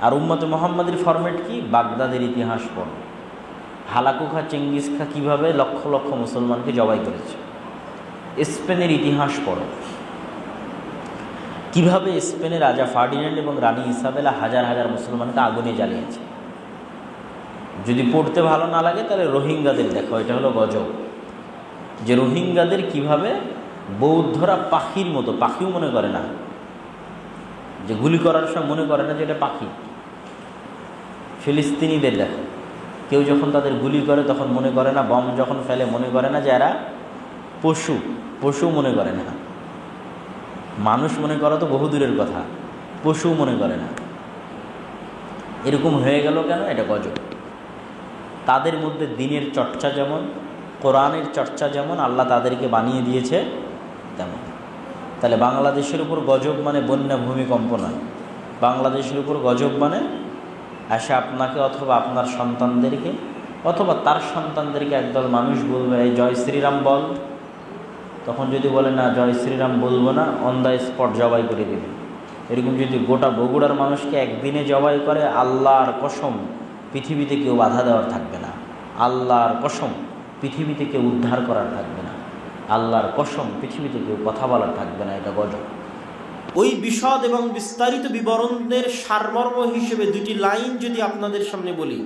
আর উম্মতে মুহাম্মাদির ফরম্যাট কি? বাগদাদের ইতিহাস পড়ো, হালাকু খা চেঙ্গিস খা কীভাবে লক্ষ লক্ষ মুসলমানকে জবাই করেছে। স্পেনের ইতিহাস পড়ো, কিভাবে স্পেনের রাজা ফার্ডিন্যান্ড এবং রানী ইসাবেলা হাজার হাজার মুসলমানকে আগুনে জ্বালিয়েছে। যদি পড়তে ভালো না লাগে তাহলে রোহিঙ্গাদের দেখো, এটা হলো গজব। যে রোহিঙ্গাদের কিভাবে বৌদ্ধরা পাখির মতো, পাখিও মনে করে না, যে গুলি করার সময় মনে করে না যে এটা পাখি। ফিলিস্তিনিদের দেখো, কেউ যখন তাদের গুলি করে তখন মনে করে না, বম যখন ফেলে মনে করে না যে এরা পশু, পশু মনে করে না। মানুষ মনে করা তো বহু দূরের কথা, পশু মনে করে না। এরকম হয়ে গেল কেন? এটা গজব। তাদের মধ্যে দিনের চর্চা যেমন, কোরআনের চর্চা যেমন আল্লাহ তাদেরকে বানিয়ে দিয়েছে তেমন। তাহলে বাংলাদেশের উপর গজব মানে বন্যা ভূমিকম্প নয়। বাংলাদেশের উপর গজব মানে আসে আপনাকে অথবা আপনার সন্তানদেরকে অথবা তার সন্তানদেরকে একদল মানুষ বলবে এই জয় শ্রীরাম বল, তখন যদি বলে না জয় শ্রীরাম বলবো না, অন দ্য স্পট জবাই করে দেবে। এরকম যদি গোটা বগুড়ার মানুষকে একদিনে জবাই করে, আল্লাহর কসম পৃথিবীতে কেউ বাধা দেওয়ার থাকবে না, আল্লাহর কসম পৃথিবীতে কেউ উদ্ধার করার থাকবে না, আল্লাহর কসম পৃথিবীতে কেউ কথা বলার থাকবে না। এটা গজব। ওই বিশদ এবং বিস্তারিত বিবরণের সারমর্ম হিসেবে দুটি লাইন যদি আপনাদের সামনে বলি,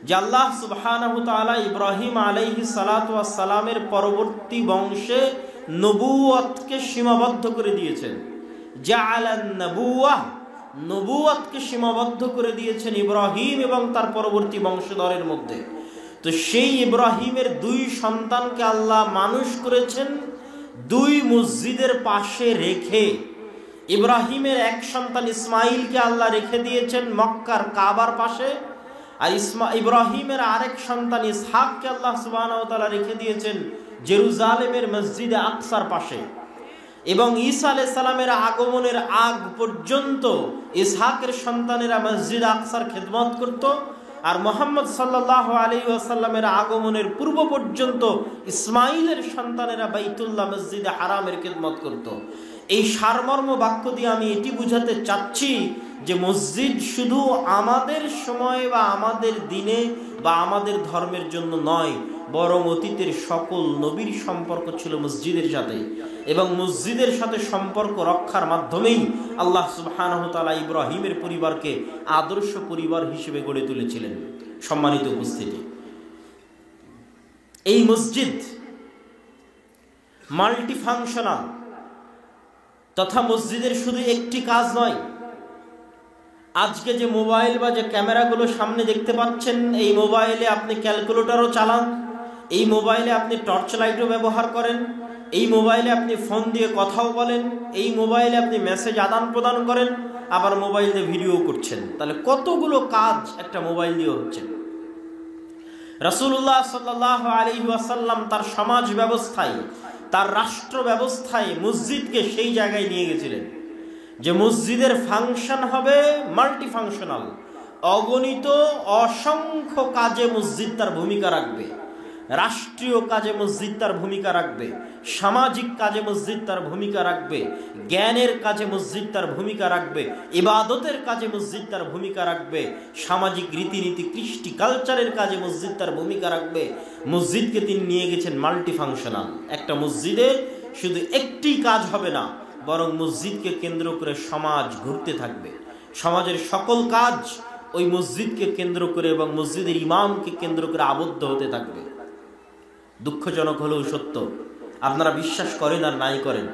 যে আল্লাহ সুবহানাহু তাআলা ইব্রাহিম আলাইহিস সালাতু ওয়াস সালামের পরবর্তী বংশে নবুয়তকে সীমাবদ্ধ করে দিয়েছেন। জাআলান নবুওয়াহ, নবুয়তকে সীমাবদ্ধ করে দিয়েছেন ইব্রাহিম এবং তার পরবর্তী বংশধরের মধ্যে। তো সেই ইব্রাহিমের দুই সন্তানকে আল্লাহ মানুষ করেছেন দুই মসজিদের পাশে রেখে। ইব্রাহিমের এক সন্তান ইসমাইলকে আল্লাহ রেখে দিয়েছেন মক্কার কাবার পাশে, আর ইব্রাহিমের আরেক সন্তান ইসহাককে আল্লাহ সুবহানাহু ওয়া তাআলা রেখে দিয়েছেন জেরুজালেমের মসজিদে আকসার পাশে। এবং ঈসা আলাইহিস সালামের আগমনের আগ পর্যন্ত ইসহাকের সন্তানেরা মসজিদ আকসার খেদমত করত, আর মুহাম্মদ সাল্লাল্লাহু আলাইহি ওয়াসাল্লামের আগমনের পূর্ব পর্যন্ত ইসমাইলের সন্তানেরা বাইতুল্লাহ মসজিদে হারামের খেদমত করত। এই সারমর্ম বাক্য দিয়ে আমি এটি বুঝাতে চাচ্ছি যে মসজিদ শুধু আমাদের সময় বা আমাদের দিনে বা আমাদের ধর্মের জন্য নয়, বরং অতীতের সকল নবীর সম্পর্ক ছিল মসজিদের সাথে, এবং মসজিদের সাথে সম্পর্ক রক্ষার মাধ্যমেই আল্লাহ সুবহানাহু ওয়া তাআলা ইব্রাহিমের পরিবারকে আদর্শ পরিবার হিসেবে গড়ে তুলেছিলেন। সম্মানিত উপস্থিতি, এই মসজিদ মাল্টিফাংশনাল, তথা মসজিদের শুধু একটি কাজ নয়। আজকে যে মোবাইল বা যে ক্যামেরাগুলো সামনে দেখতে পাচ্ছেন, এই মোবাইলে আপনি ক্যালকুলেটরও চালান, এই মোবাইলে আপনি টর্চ লাইটও ব্যবহার করেন, এই মোবাইলে আপনি ফোন দিয়ে কথাও বলেন, এই মোবাইলে আপনি মেসেজ আদান প্রদান করেন, আবার মোবাইল দিয়ে ভিডিও করছেন। তাহলে কতগুলো কাজ একটা মোবাইল দিয়ে হচ্ছে। রাসূলুল্লাহ সাল্লাল্লাহু আলাইহি ওয়াসাল্লাম তার সমাজ ব্যবস্থায়, তার রাষ্ট্র ব্যবস্থায় মসজিদকে সেই জায়গায় নিয়ে গেছিলেন যে মসজিদের ফাংশন হবে মাল্টি ফাংশনাল। অগণিত অসংখ্য কাজে মসজিদ তার ভূমিকা রাখবে। রাষ্ট্রীয় কাজে মসজিদ তার ভূমিকা রাখবে, সামাজিক কাজে মসজিদ তার ভূমিকা রাখবে, জ্ঞানের কাজে মসজিদ তার ভূমিকা রাখবে, ইবাদতের কাজে মসজিদ তার ভূমিকা রাখবে, সামাজিক রীতিনীতি কৃষ্টি কালচারের কাজে মসজিদ তার ভূমিকা রাখবে। মসজিদকে তিনি নিয়ে গেছেন মাল্টি ফাংশনাল। একটা মসজিদে শুধু একটি কাজ হবে না, বরং মসজিদকে কেন্দ্র করে সমাজ ঘুরতে থাকবে। সমাজের সকল কাজ ওই মসজিদকে কেন্দ্র করে এবং মসজিদের ইমামকে কেন্দ্র করে আবদ্ধ হতে থাকবে। দুঃখজনক হলেও সত্য, আপনারা বিশ্বাস করেন আর নাই করেন,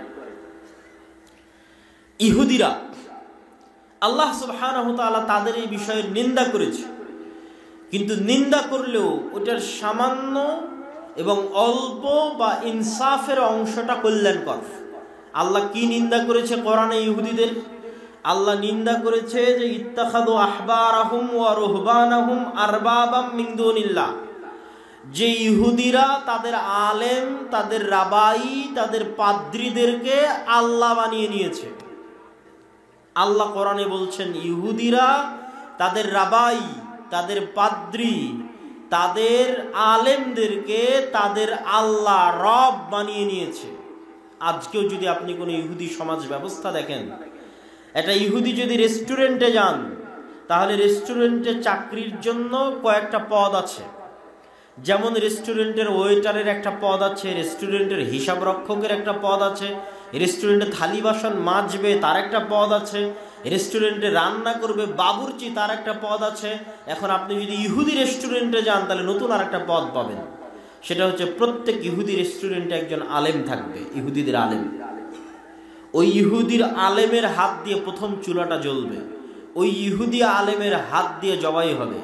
ইহুদিরা আল্লাহ সুবহানাহু ওয়া তাআলা তাদের এই বিষয়ের নিন্দা করেছে, কিন্তু নিন্দা করলেও ওটার সামান্য এবং অল্প বা ইনসাফের অংশটা কল্যাণকর। আল্লাহ কি নিন্দা করেছে কোরআনে ইহুদিদের? আল্লাহ নিন্দা করেছে যে ইত্তাখাযু আহবারাহুম ওয়া রুহবানাহুম আরবাবাম মিন দুনিল্লাহ, যে ইহুদিরা তাদের আলেম, তাদের রাবাই, তাদের পাদ্রীদেরকে আল্লাহ বানিয়ে নিয়েছে। আল্লাহ কোরআনে বলছেন ইহুদিরা তাদের রাবাই, তাদের পাদ্রী, তাদের আলেমদেরকে তাদের আল্লাহ রব বানিয়ে নিয়েছে। আজকেও যদি আপনি কোনো ইহুদি সমাজ ব্যবস্থা দেখেন, একটা ইহুদি যদি রেস্টুরেন্টে যান, তাহলে রেস্টুরেন্টে চাকরির জন্য কয়েকটা পদ আছে। যেমন রেস্টুরেন্টের ওয়েটারের একটা পদ আছে, রেস্টুরেন্টের হিসাব রক্ষকের একটা পদ আছে, রেস্টুরেন্টে থালি বাসন মাজবে তার একটা পদ আছে, রেস্টুরেন্টে রান্না করবে বাবুর্চি তার একটা পদ আছে। এখন আপনি যদি ইহুদি রেস্টুরেন্টে যান তাহলে নতুন আর একটা পদ পাবেন, সেটা হচ্ছে প্রত্যেক ইহুদি রেস্টুরেন্টে একজন আলেম থাকবে, ইহুদিদের আলেম। ওই ইহুদির আলেমের হাত দিয়ে প্রথম চুলাটা জ্বলবে, ওই ইহুদি আলেমের হাত দিয়ে জবাই হবে,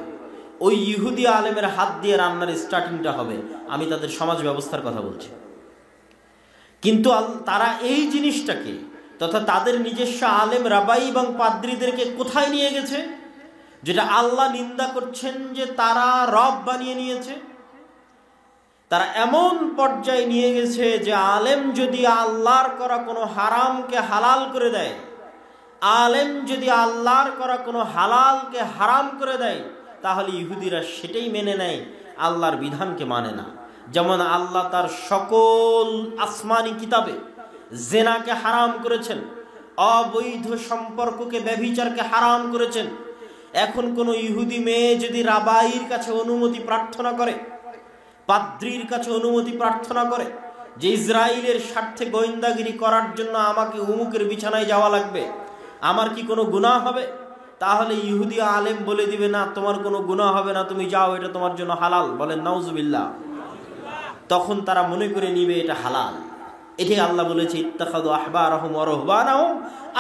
ওই ইহুদি আলেমের হাত দিয়ে রান্নার স্টার্টিংটা হবে। আমি তাদের সমাজ ব্যবস্থার কথা বলছি। কিন্তু তারা এই জিনিসটাকে তথা তাদের নিজস্ব আলেম, রাবাই এবং পাদ্রীদেরকে কোথায় নিয়ে গেছে? যেটা আল্লাহ নিন্দা করছেন যে তারা রব বানিয়ে নিয়েছে। তারা এমন পর্যায়ে নিয়ে গেছে যে আলেম যদি আল্লাহর করা কোনো হারামকে হালাল করে দেয়, আলেম যদি আল্লাহর করা কোনো হালালকে হারাম করে দেয়, তাহলে ইহুদিরা সেটাই মেনে নেয়, আল্লাহর বিধানকে মানে না। যেমন আল্লাহ তার সকল আসমানি কিতাবে জেনাকে হারাম করেছেন, অবৈধ সম্পর্ককে, ব্যভিচারকে হারাম করেছেন। এখন কোনো ইহুদি মেয়ে যদি রাবাইর কাছে অনুমতি প্রার্থনা করে, পাদ্রীর কাছে অনুমতি প্রার্থনা করে যে ইসরায়েলের স্বার্থে গোয়েন্দাগিরি করার জন্য আমাকে উমুকের বিছানায় যাওয়া লাগবে, আমার কি কোনো গুনাহ হবে? তাহলে ইহুদি আলেম বলে দিবে না, তোমার কোনো গুনাহ হবে না, তুমি যাও, এটা তোমার জন্য হালাল। বলেন নাউজুবিল্লাহ। তখন তারা মনে করে নিবে এটা হালাল। এটাই আল্লাহ বলেছে ইত্তাখাযু আহবারাহুম ওয়া রুহবানাহুম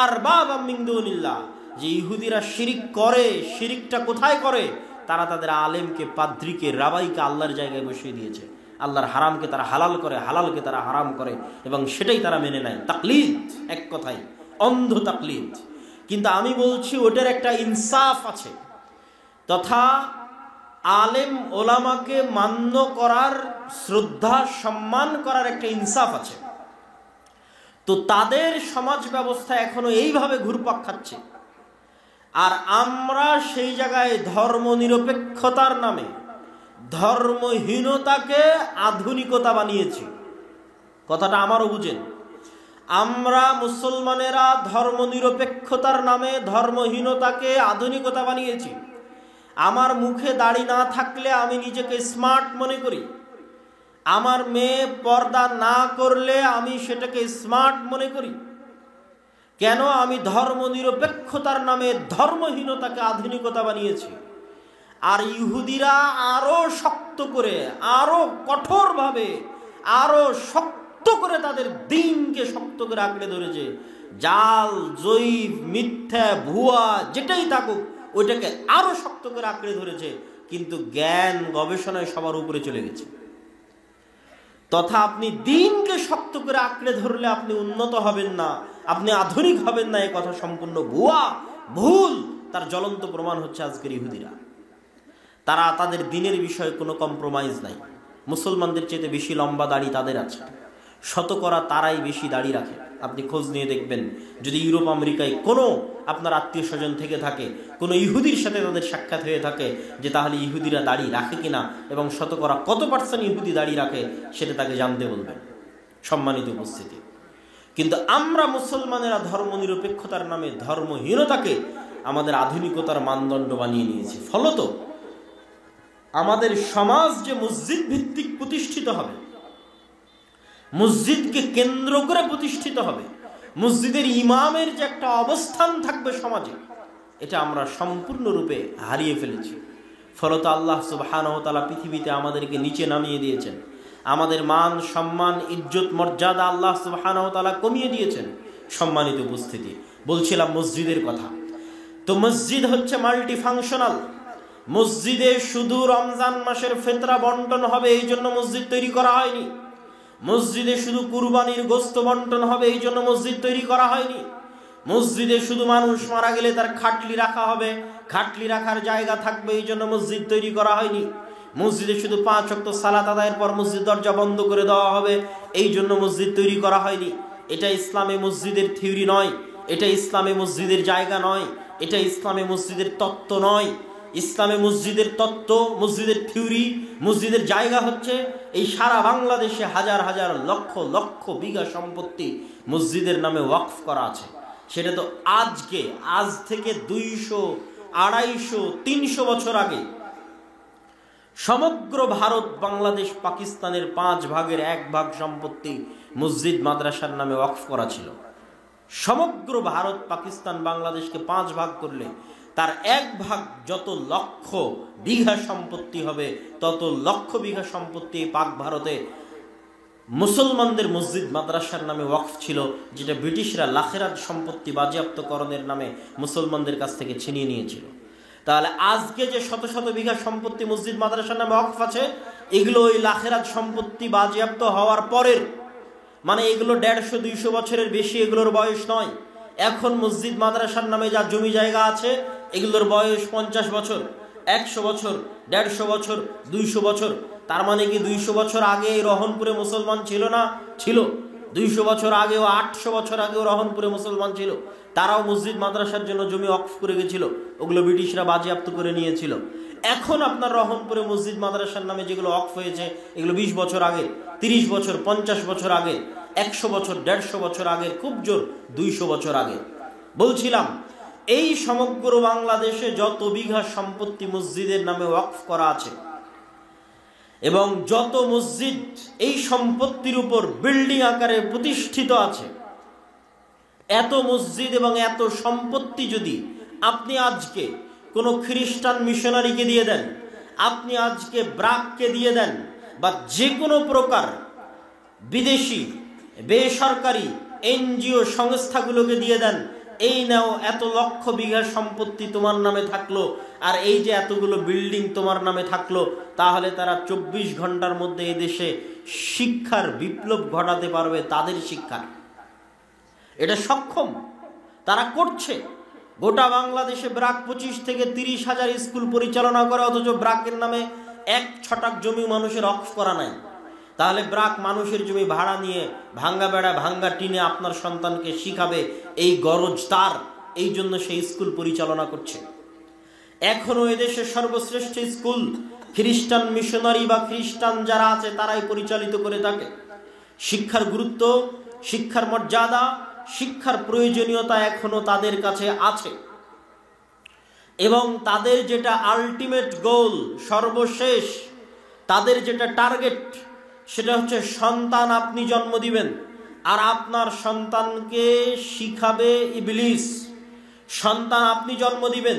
আরবাবাম মিন দুনিল্লাহ, যে ইহুদিরা শিরিক করে। শিরিকটা কোথায় করে? তারা তাদের আলেমকে, পাদ্রীকে, রাবাইকে আল্লাহর জায়গায় বসিয়ে দিয়েছে। আল্লাহর হারামকে তারা হালাল করে, হালালকে তারা হারাম করে, এবং সেটাই তারা মেনে নেয়। তাকলিদ, এক কথায় অন্ধ তাকলিদ। কিন্তু আমি বলছি ওটার একটা ইনসাফ আছে, তথা আলেম ওলামাকে মান্য করার, শ্রদ্ধা সম্মান করার একটা ইনসাফ আছে। তো তাদের সমাজ ব্যবস্থা এখনো এইভাবে ঘুরপাক খাচ্ছে, আর আমরা সেই জায়গায় ধর্মনিরপেক্ষতার নামে ধর্মহীনতাকে আধুনিকতা বানিয়েছি। কথাটা আমারও বুঝেন। আমরা মুসলমানেরা ধর্মনিরপেক্ষতার নামে ধর্মহীনতাকে আধুনিকতা বানিয়েছি। আমার মুখে দাড়ি না থাকলে আমি নিজেকে স্মার্ট মনে করি, আমার মেয়ে পর্দা না করলে আমি সেটাকে স্মার্ট মনে করি। কেন? আমি ধর্মনিরপেক্ষতার নামে ধর্মহীনতাকে আধুনিকতা বানিয়েছি। আর ইহুদিরা আরো শক্ত করে, আরো কঠোরভাবে, আরো শক্ত করে তাদের দ্বীনকে শক্ত করে আঁকড়ে ধরেছে। জাল, জয়ীফ, মিথ্যা, ভুয়া যেটাই থাকুক ওইটাকে আরো শক্ত করে আঁকড়ে ধরেছে, কিন্তু জ্ঞান গবেষণায় সবার উপরে চলে গেছে। তথা আপনি দিনকে শক্ত করে আঁকড়ে ধরলে আপনি উন্নত হবেন না, আপনি আধুনিক হবেন না, এ কথা সম্পূর্ণ ভুয়া, ভুল। তার জ্বলন্ত প্রমাণ হচ্ছে আজকের ইহুদিরা। তারা তাদের দিনের বিষয়ে কোনো কম্প্রোমাইজ নাই। মুসলমানদের চেয়ে বেশি লম্বা দাড়ি তাদের আছে, শতকরা তারাই বেশি দাড়ি রাখে। আপনি খোঁজ নিয়ে দেখবেন, যদি ইউরোপ আমেরিকায় কোনো আপনার আত্মীয় স্বজন থেকে থাকে, কোনো ইহুদির সাথে তাদের সাক্ষাৎ হয়ে থাকে, যে তাহলে ইহুদিরা দাড়ি রাখে কিনা এবং শতকরা কত পার্সেন্ট ইহুদি দাড়ি রাখে, সেটা তাকে জানতে বলবেন। সম্মানিত উপস্থিতি, কিন্তু আমরা মুসলমানেরা ধর্মনিরপেক্ষতার নামে ধর্মহীনতাকে আমাদের আধুনিকতার মানদণ্ড বানিয়ে নিয়েছি। ফলত আমাদের সমাজ যে মসজিদ ভিত্তিক প্রতিষ্ঠিত হবে, মসজিদকে কেন্দ্র করে প্রতিষ্ঠিত হবে, মসজিদের ইমামের যে একটা অবস্থান থাকবে সমাজে, এটা আমরা সম্পূর্ণরূপে হারিয়ে ফেলেছি। ফলত আল্লাহ সুবহানাহু ওয়া তাআলা পৃথিবীতে আমাদেরকে নিচে নামিয়ে দিয়েছেন। আমাদের মান, সম্মান, ইজ্জত, মর্যাদা আল্লাহ সুবহানাহু ওয়া তাআলা কমিয়ে দিয়েছেন। সম্মানিত উপস্থিতি, বলছিলাম মসজিদের কথা। তো মসজিদ হচ্ছে মাল্টি ফাংশনাল। মসজিদে শুধু রমজান মাসের ফিতরা বন্টন হবে এই জন্য মসজিদ তৈরি করা হয়নি। মসজিদে শুধু কুরবানির গোশত বন্টন হবে এই জন্য মসজিদ তৈরি করা হয়নি। মসজিদে শুধু মানুষ মারা গেলে তার খাটলি রাখা হবে, খাটলি রাখার জায়গা থাকবে এই জন্য মসজিদ তৈরি করা হয়নি। মসজিদে শুধু 5 ওয়াক্ত সালাত আদায়ের পর মসজিদ দরজা বন্ধ করে দেওয়া হবে এই জন্য মসজিদ তৈরি করা হয়নি। এটা ইসলামে মসজিদের থিওরি নয়, এটা ইসলামে মসজিদের জায়গা নয়, এটা ইসলামে মসজিদের তত্ত্ব নয়। ইসলামে মসজিদের তত্ত্ব, মসজিদের থিওরি, মসজিদের জায়গা হচ্ছে এই সারা বাংলাদেশে হাজার হাজার লক্ষ লক্ষ বিঘা সম্পত্তি মসজিদের নামে ওয়াকফ করা আছে। সেটা তো আজ থেকে 200, 250, 300 বছর আগে সমগ্র ভারত, বাংলাদেশ, পাকিস্তানের 5 ভাগের 1 ভাগ সম্পত্তি মসজিদ মাদ্রাসার নামে ওয়াকফ করা ছিল। সমগ্র ভারত, পাকিস্তান, বাংলাদেশকে 5 ভাগ করলে তার 1 ভাগ যত লক্ষ বিঘা সম্পত্তি হবে, তত লক্ষ বিঘা সম্পত্তি পাক ভারতে মুসলমানদের মসজিদ মাদ্রাসার নামে ওয়াকফ ছিল, যেটা ব্রিটিশরা লাখেরাত সম্পত্তি বাজেয়াপ্তকরণের নামে মুসলমানদের কাছ থেকে ছিনিয়ে নিয়েছিল। তাহলে আজকে যে শত শত বিঘা সম্পত্তি মসজিদ মাদ্রাসার নামে ওয়াকফ আছে, এগুলো ওই লাখেরাত সম্পত্তি বাজেয়াপ্ত হওয়ার পরের, মানে এগুলো 150-200 বছরের বেশি এগুলোর বয়স নয়। এখন মসজিদ মাদ্রাসার নামে যা জমি জায়গা আছে, এগুলোর বয়স 50 বছর, 100 বছর, 150 বছর, 200 বছর। তার মানে কি 200 বছর আগে রহনপুরে মুসলমান ছিল না? ছিল। 200 বছর আগেও, 800 বছর আগেও রহনপুরে মুসলমান ছিল। তারাও মসজিদ মাদ্রাসার জন্য জমি ওয়াকফ করে গেছিল, ওগুলো ব্রিটিশরা বাজেয়াপ্ত করে নিয়েছিল। এখন আপনার রহনপুরে মসজিদ মাদ্রাসার নামে যেগুলো ওয়াকফ হয়েছে, এগুলো 20 বছর আগে, 30 বছর, 50 বছর আগে, 100 বছর, 150 বছর আগে, খুব জোর 200 বছর আগে। বলছিলাম, এই সমগ্র বাংলাদেশে যত বিঘা সম্পত্তি মসজিদের নামে ওয়াকফ করা আছে এবং যত মসজিদ এই সম্পত্তির উপর বিল্ডিং আকারে প্রতিষ্ঠিত আছে, এত মসজিদ এবং এত সম্পত্তি যদি আপনি আজকে কোনো খ্রিস্টান মিশনারিকে দিয়ে দেন, আপনি আজকে ব্রাককে দিয়ে দেন, বা যে কোনো প্রকার বিদেশি বেসরকারি এনজিও সংস্থাগুলোকে দিয়ে দেন, এই নাও এত লক্ষ বিঘা সম্পত্তি তোমার নামে থাকলো, আর এই যে এতগুলো বিল্ডিং তোমার নামে থাকলো, তাহলে তারা 24 ঘন্টার মধ্যে এই দেশে শিক্ষার বিপ্লব ঘটাতে পারবে। তাদের শিক্ষার এটা সক্ষম, তারা করছে। গোটা বাংলাদেশে ব্রাক 25 থেকে 30 হাজার স্কুল পরিচালনা করে, অথচ ব্রাকের নামে 1 ছটাক জমি মানুষের ওয়াকফ করা নাই। তাহলে ব্রাক মানুষের জমি ভাড়া নিয়ে ভাঙ্গা বেড়া, ভাঙ্গা টিনে আপনার সন্তানকে শিখাবে, এই গরজ তার, এই জন্য সেই স্কুল পরিচালনা করছে। এখনো এদেশের সর্বশ্রেষ্ঠ স্কুল খ্রিস্টান মিশনারি বা খ্রিস্টান যারা আছে তারাই পরিচালিত করে থাকে। শিক্ষার গুরুত্ব, শিক্ষার মর্যাদা, শিক্ষার প্রয়োজনীয়তা এখনো তাদের কাছে আছে, এবং তাদের যেটা আলটিমেট গোল, সর্বশেষ তাদের যেটা টার্গেট, সেটা হচ্ছে সন্তান আপনি জন্ম দিবেন আর আপনার সন্তানকে শিখাবে ইবলিস। সন্তান আপনি জন্ম দিবেন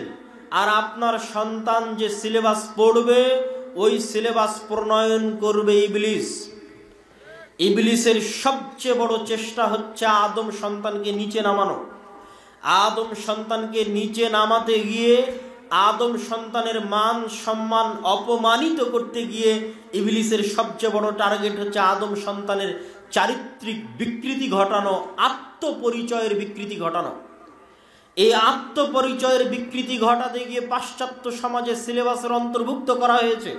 আর আপনার সন্তান যে সিলেবাস পড়বে, ওই সিলেবাস প্রণয়ন করবে ইবলিস। ইবলিসের সবচেয়ে বড় চেষ্টা হচ্ছে আদম সন্তানকে নিচে নামানো। আদম সন্তানকে নিচে নামাতে গিয়ে, আদম সন্তানের মান সম্মান অপমানিত করতে গিয়ে ইবলিসের সবচেয়ে বড় টার্গেট হচ্ছে আদম সন্তানের চারিত্রিক বিকৃতি ঘটানো, আত্মপরিচয়ের বিকৃতি ঘটানো। এই আত্মপরিচয়ের বিকৃতি ঘটাতে গিয়ে পাশ্চাত্য সমাজে সিলেবাসের অন্তর্ভুক্ত করা হয়েছে।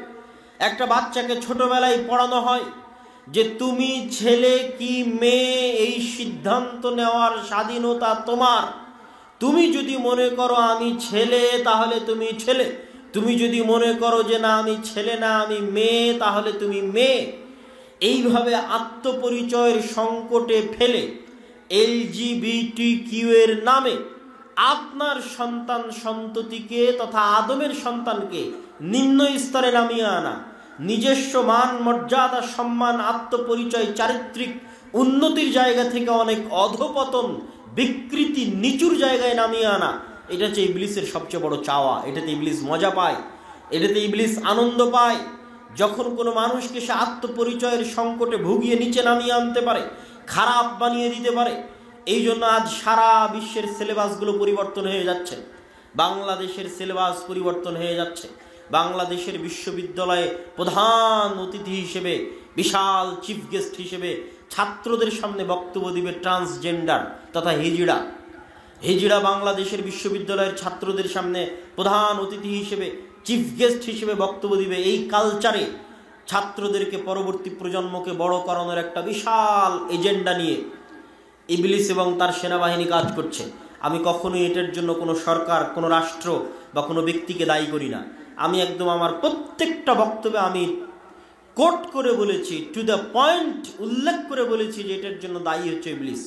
একটা বাচ্চাকে ছোটবেলায় পড়ানো হয় যে তুমি ছেলে কি মেয়ে এই সিদ্ধান্ত নেওয়ার স্বাধীনতা তোমার। তুমি যদি মনে করো আমি ছেলে তাহলে তুমি ছেলে, তুমি যদি মনে করো যে না আমি ছেলে না আমি মেয়ে তাহলে তুমি মেয়ে। এইভাবে আত্মপরিচয়ের সংকটে ফেলে LGBTQ এর নামে আপনার সন্তান সন্ততিকে তথা আদমের সন্তানকে নিম্ন স্তরে নামিয়ে আনা, নিজস্ব মান মর্যাদা সম্মান আত্মপরিচয় চারিত্রিক উন্নতির জায়গা থেকে অনেক অধপতন বিকৃতি নিচুর জায়গায় নামিয়ে আনা, এটা হচ্ছে ইবলিসের সবচেয়ে বড় চাওয়া। এটাতে ইবলিস মজা পায়, এটাতে ইবলিস আনন্দ পায়। যখন কোনো মানুষকে সে আত্মপরিচয়ের সংকটে ভুগিয়ে নিচে নামিয়ে আনতে পারে, খারাপ বানিয়ে দিতে পারে। এই জন্য আজ সারা বিশ্বের সিলেবাসগুলো পরিবর্তন হয়ে যাচ্ছে, বাংলাদেশের সিলেবাস পরিবর্তন হয়ে যাচ্ছে। বাংলাদেশের বিশ্ববিদ্যালয়ে প্রধান অতিথি হিসেবে, বিশাল চিফ গেস্ট হিসেবে ছাত্রদের সামনে বক্তব্য দিবে ট্রান্সজেন্ডার তথা হিজড়া। হিজড়া বাংলাদেশের বিশ্ববিদ্যালয়ের ছাত্রদের সামনে প্রধান অতিথি হিসেবে, চিফ গেস্ট হিসেবে বক্তব্য দিবে। এই কালচারে ছাত্রদেরকে, পরবর্তী প্রজন্মকে বড় করানোর একটা বিশাল এজেন্ডা নিয়ে ইবলিস এবং তার সেনাবাহিনী কাজ করছে। আমি কখনোই এটার জন্য কোনো সরকার, কোনো রাষ্ট্র বা কোনো ব্যক্তিকে দায়ী করি না। আমি একদম আমার প্রত্যেকটা বক্তব্যে আমি কোট করে বলেছি, টু দ্য পয়েন্ট উল্লেখ করে বলেছি যে এটার জন্য দায়ী হচ্ছে ইবলিস।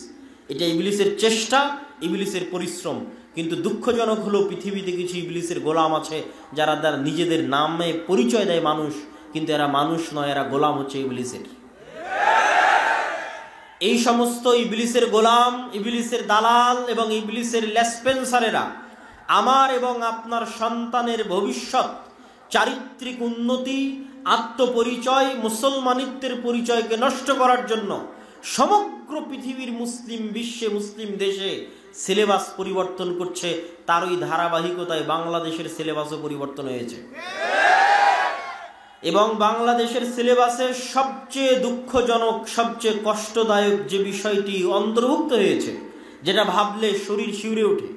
এটা ইবলিসের চেষ্টা, ইবলিসের পরিশ্রম। কিন্তু দুঃখজনক হলো পৃথিবীতে কিছু ইবলিসের গোলাম আছে যারা তার নিজেদের নামে পরিচয় দেয় মানুষ, কিন্তু এরা মানুষ নয়, এরা গোলাম হচ্ছে ইবলিসের। এই সমস্ত ইবলিসের গোলাম, ইবলিসের দালাল এবং ইবলিসের লেসপেন্সারেরা আমার এবং আপনার সন্তানের ভবিষ্যৎ, চারিত্রিক উন্নতি, আত্মপরিচয়, মুসলমানিত্বের পরিচয়কে নষ্ট করার জন্য সমগ্র পৃথিবীর মুসলিম বিশ্বে, মুসলিম দেশে সিলেবাস পরিবর্তন করছে। তারই ধারাবাহিকতায় বাংলাদেশের সিলেবাসও পরিবর্তন হয়েছে। এবং বাংলাদেশের সিলেবাসে সবচেয়ে দুঃখজনক, সবচেয়ে কষ্টদায়ক যে বিষয়টি অন্তর্ভুক্ত হয়েছে, যেটা ভাবলে শরীর শিউরে ওঠে,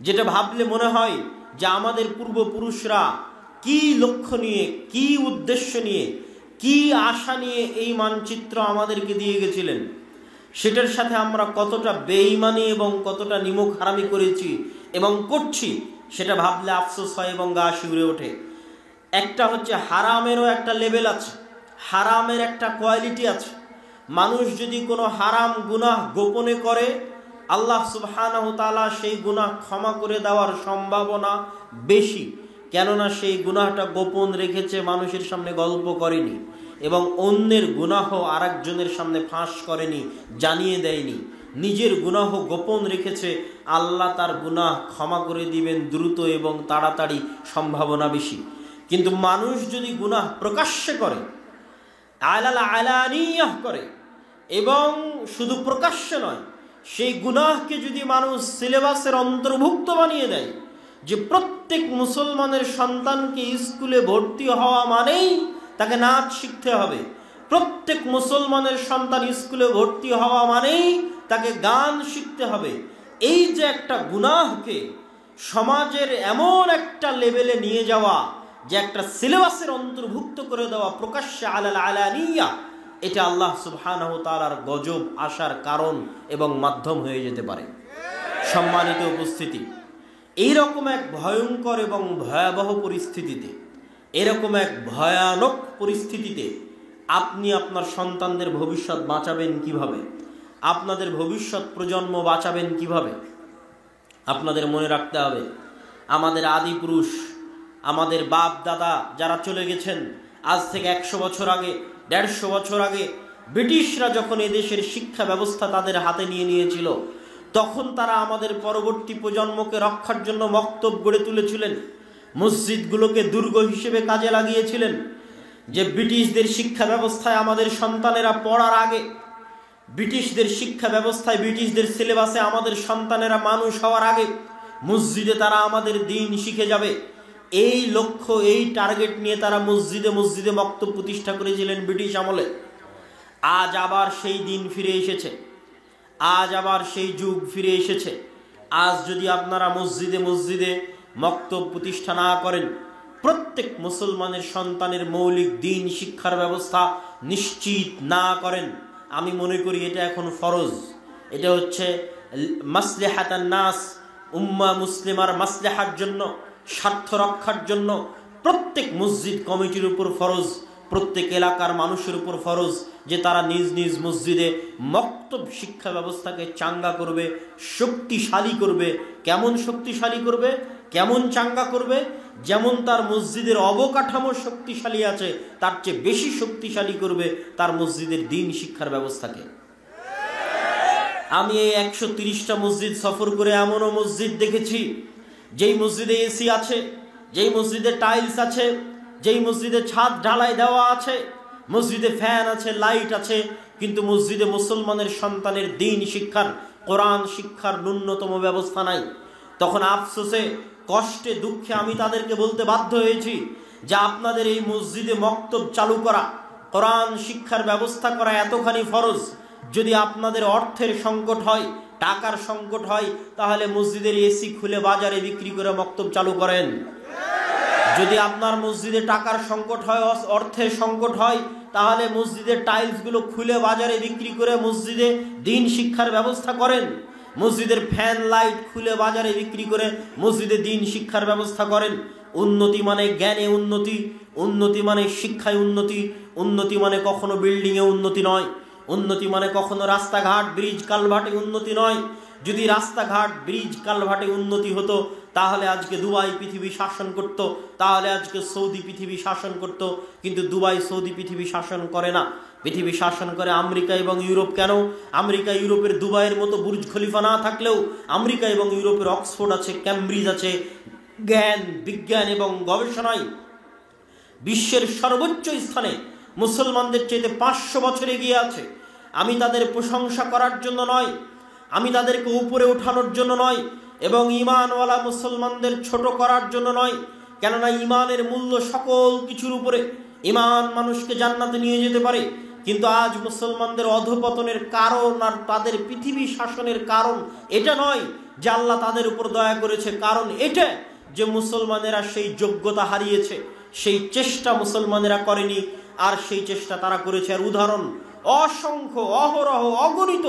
যেটা ভাবলে মনে হয় যে আমাদের পূর্বপুরুষরা কি লক্ষ্য নিয়ে, কি উদ্দেশ্য নিয়ে, কি আশা নিয়ে এই মানচিত্র আমাদেরকে দিয়ে গেছিলেন, সেটার সাথে আমরা কতটা বেঈমানি এবং কতটা নিমক হারামি করেছি এবং করছি, সেটা ভাবলে আফসোস হয় এবং গা শিউরে ওঠে। একটা হচ্ছে হারামেরও একটা লেভেল আছে, হারামের একটা কোয়ালিটি আছে। মানুষ যদি কোনো হারাম গুনাহ গোপনে করে, আল্লাহ সুবহানাহু তাআলা সেই গুনাহ ক্ষমা করে দেওয়ার সম্ভাবনা বেশি, কেননা সেই গুনাহটা গোপন রেখেছে, মানুষের সামনে গল্প করেনি এবং অন্যের গুনাহ আরেকজনের সামনে ফাঁস করেনি, জানিয়ে দেয়নি। নিজের গুনাহ গোপন রেখেছে, আল্লাহ তার গুনাহ ক্ষমা করে দিবেন দ্রুত এবং তাড়াতাড়ি, সম্ভাবনা বেশি। কিন্তু মানুষ যদি গুনাহ প্রকাশ্যে করে, আলানিয়াহ করে, এবং শুধু প্রকাশ্যে নয়, সেই গুনাহকে যদি মানুষ সিলেবাসের অন্তর্ভুক্ত বানিয়ে দেয় যে প্রত্যেক মুসলমানের সন্তানকে স্কুলে ভর্তি হওয়া মানেই তাকে নাচ শিখতে হবে, প্রত্যেক মুসলমানের সন্তান স্কুলে ভর্তি হওয়া মানেই তাকে গান শিখতে হবে, এই যে একটা গুনাহকে সমাজের এমন একটা লেভেলে নিয়ে যাওয়া, যে একটা সিলেবাসের অন্তর্ভুক্ত করে দেওয়া প্রকাশ্যে আলানিয়া, এটা আল্লাহ সুবহানাহু তাআলার গজব আসার কারণ এবং মাধ্যম হয়ে যেতে পারে। সম্মানিত উপস্থিতি, এইরকম এক ভয়ঙ্কর এবং ভয়াবহ পরিস্থিতিতে, এরকম এক ভয়ানক পরিস্থিতিতে আপনি আপনার সন্তানদের ভবিষ্যৎ বাঁচাবেন কিভাবে? আপনাদের ভবিষ্যৎ প্রজন্ম বাঁচাবেন কিভাবে? আপনাদের মনে রাখতে হবে, আমাদের আদি পুরুষ, আমাদের বাপ দাদা যারা চলে গেছেন আজ থেকে 100 বছর আগে, 150 বছর আগে, ব্রিটিশরা যখন এদেশের শিক্ষা ব্যবস্থা তাদের হাতে নিয়ে নিয়েছিল, তখন তারা আমাদের পরবর্তী প্রজন্মকে রক্ষার জন্য মক্তব গড়ে তুলেছিলেন, মসজিদগুলোকে দুর্গ হিসেবে কাজে লাগিয়েছিলেন। যে ব্রিটিশদের শিক্ষা ব্যবস্থায় আমাদের সন্তানেরা পড়ার আগে, ব্রিটিশদের শিক্ষা ব্যবস্থায়, ব্রিটিশদের সিলেবাসে আমাদের সন্তানেরা মানুষ হওয়ার আগে মসজিদে তারা আমাদের দ্বীন শিখে যাবে, এই লক্ষ্য, এই টার্গেট নিয়ে তারা মসজিদে মসজিদে বক্তব্য প্রতিষ্ঠা করেছিলেন ব্রিটিশ আমলে। আজ আবার সেই দিন ফিরে এসেছে, আজ আবার সেই যুগ ফিরে এসেছে। আজ যদি আপনারা মসজিদে মসজিদে বক্তব্য প্রতিষ্ঠা না করেন, প্রত্যেক মুসলমানের সন্তানের মৌলিক দ্বীন শিক্ষার ব্যবস্থা নিশ্চিত না করেন, আমি মনে করি এটা এখন ফরজ। এটা হচ্ছে মাসলিহাতান নাস, উম্মাহ মুসলিমার মাসলিহার জন্য, স্বার্থ রক্ষার জন্য প্রত্যেক মসজিদ কমিটির উপর ফরজ, প্রত্যেক এলাকার মানুষের উপর ফরজ যে তারা নিজ নিজ মসজিদে মক্তব শিক্ষা ব্যবস্থাকে চাঙ্গা করবে, শক্তিশালী করবে। কেমন শক্তিশালী করবে, কেমন চাঙ্গা করবে? যেমন তার মসজিদের অবকাঠামো শক্তিশালী আছে, তার চেয়ে বেশি শক্তিশালী করবে তার মসজিদের দ্বীন শিক্ষার ব্যবস্থাকে। আমি এই 130টা মসজিদ সফর করে এমনও মসজিদ দেখেছি যেই মসজিদে এসি আছে, যেই মসজিদে টাইলস আছে, যেই মসজিদে ছাদ ঢালাই দেওয়া আছে, মসজিদে ফ্যান আছে, লাইট আছে, কিন্তু মসজিদে মুসলমানের সন্তানের দ্বীন শিক্ষার, কোরআন শিক্ষার ন্যূনতম ব্যবস্থা নাই। তখন আফসোসে, কষ্টে, দুঃখে আমি তাদেরকে বলতে বাধ্য হয়েছি যে আপনাদের এই মসজিদে মক্তব চালু করা, কোরআন শিক্ষার ব্যবস্থা করা এতখানি ফরজ। যদি আপনাদের অর্থের সংকট হয়, টাকার সংকট হয়, তাহলে মসজিদের এসি খুলে বাজারে বিক্রি করে মক্তব চালু করেন। যদি আপনার মসজিদে টাকার সংকট হয়, অর্থের সংকট হয়, তাহলে মসজিদের টাইলসগুলো খুলে বাজারে বিক্রি করে মসজিদে দ্বীন শিক্ষার ব্যবস্থা করেন। মসজিদের ফ্যান লাইট খুলে বাজারে বিক্রি করে মসজিদে দ্বীন শিক্ষার ব্যবস্থা করেন। উন্নতি মানে জ্ঞানে উন্নতি, উন্নতি মানে শিক্ষায় উন্নতি, উন্নতি মানে কখনো বিল্ডিংয়ে উন্নতি নয়, উন্নতি মানে কখনো রাস্তাঘাট ব্রিজ কালভার্টে উন্নতি নয়। যদি রাস্তাঘাট ব্রিজ কালভার্টে উন্নতি হতো তাহলে আজকে দুবাই পৃথিবী শাসন করত, তাহলে আজকে সৌদি পৃথিবী শাসন করত। কিন্তু দুবাই সৌদি পৃথিবী শাসন করে না, পৃথিবী শাসন করে আমেরিকা এবং ইউরোপ। কেন? আমেরিকা ইউরোপের দুবাইয়ের মতো বুর্জ খলিফা না থাকলেও আমেরিকা এবং ইউরোপের অক্সফোর্ড আছে, ক্যামব্রিজ আছে, জ্ঞান বিজ্ঞান এবং গবেষণায় বিশ্বের সর্বোচ্চ স্থানে মুসলমানদের চাইতে 500 বছর এগিয়ে আছে। আমি তাদের প্রশংসা করার জন্য নয়, আমি তাদেরকে উপরে ওঠানোর জন্য নয়, এবং ইমানওয়ালা মুসলমানদের ছোট করার জন্য নয়। কেননা ইমানের মূল্য সকল কিছুর উপরে। ইমান মানুষকে জান্নাতে নিয়ে যেতে পারে, কিন্তু আজ মুসলমানদের অধঃপতনের কারণ আর তাদের পৃথিবী শাসনের কারণ এটা নয় যে আল্লাহ তাদের উপর দয়া করেছে, কারণ এটা যে মুসলমানেরা সেই যোগ্যতা হারিয়েছে, সেই চেষ্টা মুসলমানেরা করেনি, আর সেই চেষ্টা তারা করেছে। আর উদাহরণ অসংখ্য, অহরহ, অগণিত